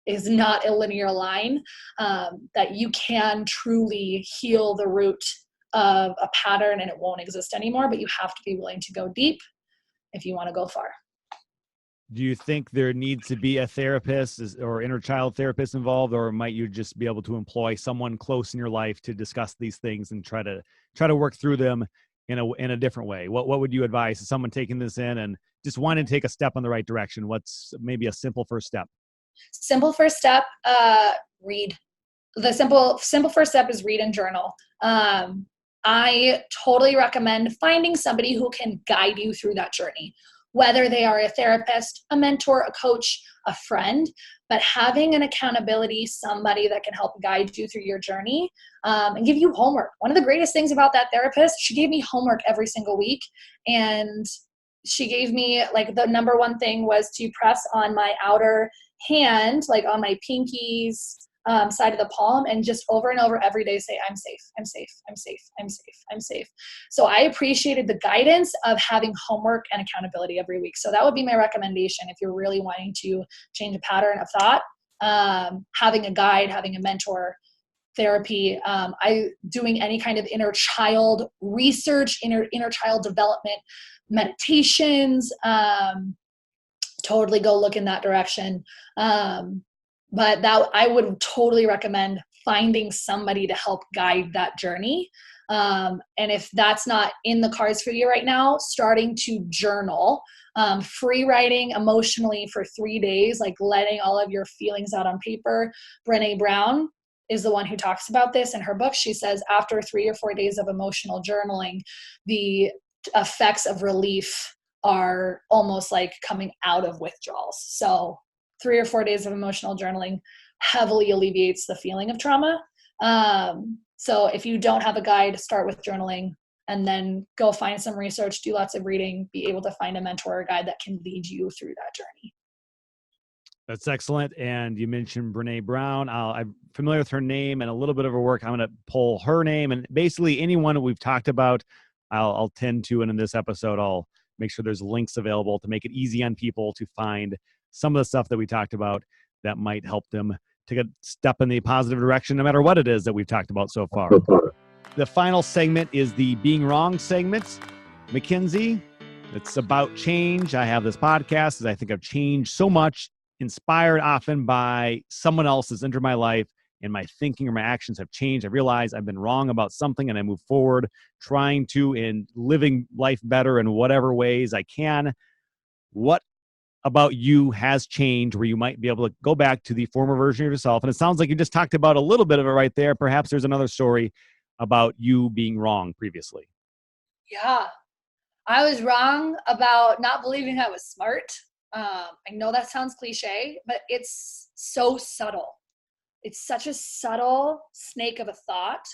not a linear line, that you can truly heal the root of a pattern and it won't exist anymore, but you have to be willing to go deep if you want to go far. Do you think there needs to be a therapist or inner child therapist involved, or might you just be able to employ someone close in your life to discuss these things and try to work through them in a different way? What would you advise to someone taking this in and just wanting to take a step in the right direction? What's maybe a simple first step? Simple first step, read. The simple first step is read and journal. I totally recommend finding somebody who can guide you through that journey, whether they are a therapist, a mentor, a coach, a friend, but having an accountability, somebody that can help guide you through your journey, and give you homework. One of the greatest things about that therapist, she gave me homework every single week. And she gave me, like, the number one thing was to press on my outer hand, like on my pinkies, side of the palm, and just over and over every day say, I'm safe, I'm safe, I'm safe, I'm safe, I'm safe. So I appreciated the guidance of having homework and accountability every week. So that would be my recommendation if you're really wanting to change a pattern of thought. Having a guide, having a mentor, therapy, doing any kind of inner child research, inner child development, meditations, totally go look in that direction. But that I would totally recommend finding somebody to help guide that journey. And if that's not in the cards for you right now, starting to journal, free writing emotionally for 3 days, like letting all of your feelings out on paper. Brené Brown is the one who talks about this in her book. She says after 3 or 4 days of emotional journaling, the effects of relief are almost like coming out of withdrawals. So 3 or 4 days of emotional journaling heavily alleviates the feeling of trauma. So if you don't have a guide, start with journaling and then go find some research, do lots of reading, be able to find a mentor or guide that can lead you through that journey. That's excellent. And you mentioned Brené Brown. I'm familiar with her name and a little bit of her work. I'm going to pull her name, and basically anyone we've talked about, I'll tend to, and in this episode, I'll make sure there's links available to make it easy on people to find some of the stuff that we talked about that might help them take a step in the positive direction, no matter what it is that we've talked about so far. The final segment is the Being Wrong segment. Mackenzie, it's about change. I have this podcast because I think I've changed so much, inspired often by someone else that's entered my life, and my thinking or my actions have changed. I realize I've been wrong about something and I move forward trying to and living life better in whatever ways I can. What about you has changed where you might be able to go back to the former version of yourself? And it sounds like you just talked about a little bit of it right there. Perhaps there's another story about you being wrong previously. Yeah, I was wrong about not believing I was smart. I know that sounds cliche, but it's so subtle. It's such a subtle snake of a thought.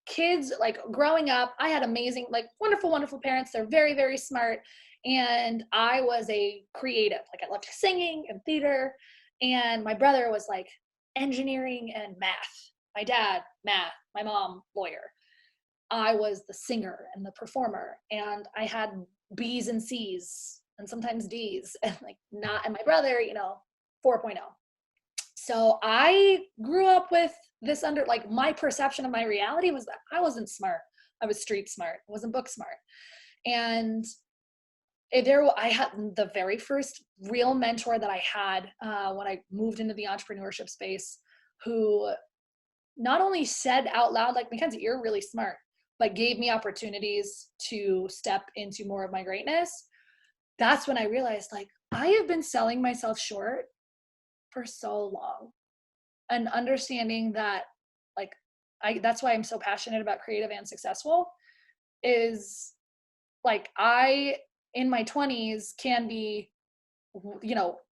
Kids, like growing up, I had amazing, like wonderful parents. They're very, very smart. And I was a creative. Like I loved singing and theater. And my brother was like engineering and math. My dad, math. My mom, lawyer. I was the singer and the performer. And I had B's and C's and sometimes D's. And and my brother, 4.0. So I grew up with this my perception of my reality was that I wasn't smart. I was street smart. I wasn't book smart. And I had the very first real mentor that I had when I moved into the entrepreneurship space, who not only said out loud, like, Mackenzie, you're really smart, but gave me opportunities to step into more of my greatness. That's when I realized, I have been selling myself short for so long, and understanding that, that's why I'm so passionate about creative and successful, is I in my 20s can be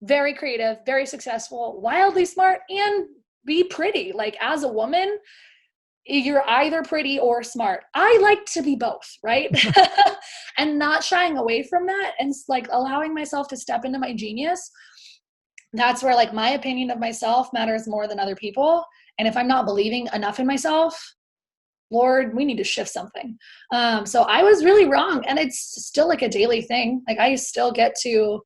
very creative, very successful, wildly smart, and be pretty. Like, as a woman, you're either pretty or smart. I like to be both, right? And not shying away from that, and like allowing myself to step into my genius. That's where like my opinion of myself matters more than other people. And if I'm not believing enough in myself, Lord, we need to shift something. So I was really wrong. And it's still like a daily thing. Like, I still get to,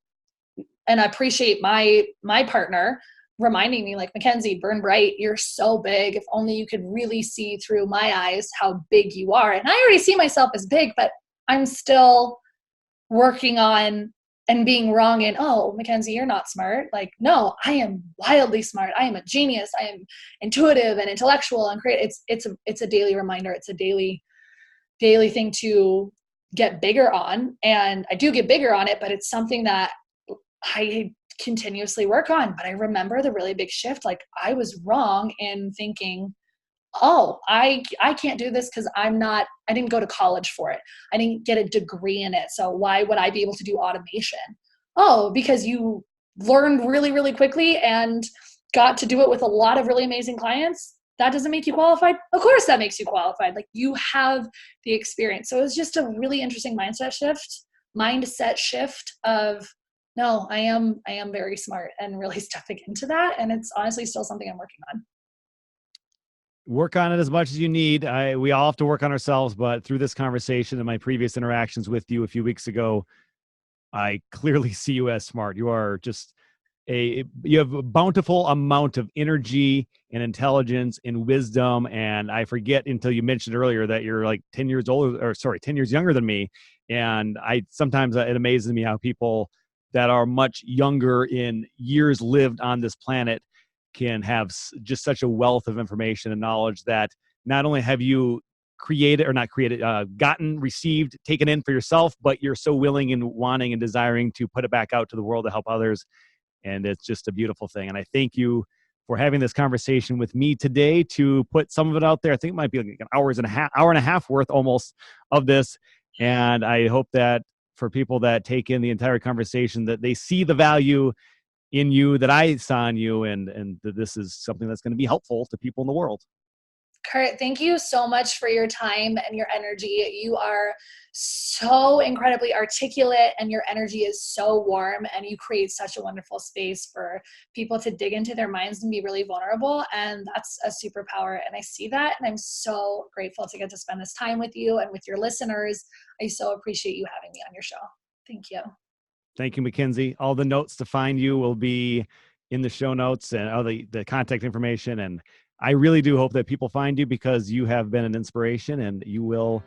and I appreciate my partner reminding me, like, Mackenzie, burn bright. You're so big. If only you could really see through my eyes how big you are. And I already see myself as big, but I'm still working on and being wrong in, oh, Mackenzie, you're not smart. Like, no, I am wildly smart. I am a genius. I am intuitive and intellectual and creative. It's a daily reminder. It's a daily thing to get bigger on. And I do get bigger on it, but it's something that I continuously work on. But I remember the really big shift. Like, I was wrong in thinking, oh, I can't do this because I didn't go to college for it. I didn't get a degree in it. So why would I be able to do automation? Oh, because you learned really, really quickly and got to do it with a lot of really amazing clients. That doesn't make you qualified. Of course that makes you qualified. Like, you have the experience. So it was just a really interesting mindset shift of, no, I am very smart, and really stepping into that. And it's honestly still something I'm working on. Work on it as much as you need. We all have to work on ourselves, but through this conversation and my previous interactions with you a few weeks ago, I clearly see you as smart. You are just you have a bountiful amount of energy and intelligence and wisdom. And I forget until you mentioned earlier that you're like 10 years older, or sorry, 10 years younger than me. And sometimes it amazes me how people that are much younger in years lived on this planet can have just such a wealth of information and knowledge that not only have you received, taken in for yourself, but you're so willing and wanting and desiring to put it back out to the world to help others. And it's just a beautiful thing. And I thank you for having this conversation with me today to put some of it out there. I think it might be like an hour and a half worth almost of this. And I hope that for people that take in the entire conversation, that they see the value in you that I saw in you, and that this is something that's going to be helpful to people in the world. Curt, thank you so much for your time and your energy. You are so incredibly articulate, and your energy is so warm, and you create such a wonderful space for people to dig into their minds and be really vulnerable. And that's a superpower. And I see that. And I'm so grateful to get to spend this time with you and with your listeners. I so appreciate you having me on your show. Thank you. Thank you, Mackenzie. All the notes to find you will be in the show notes and all the contact information. And I really do hope that people find you, because you have been an inspiration and you will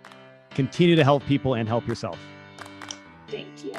continue to help people and help yourself. Thank you.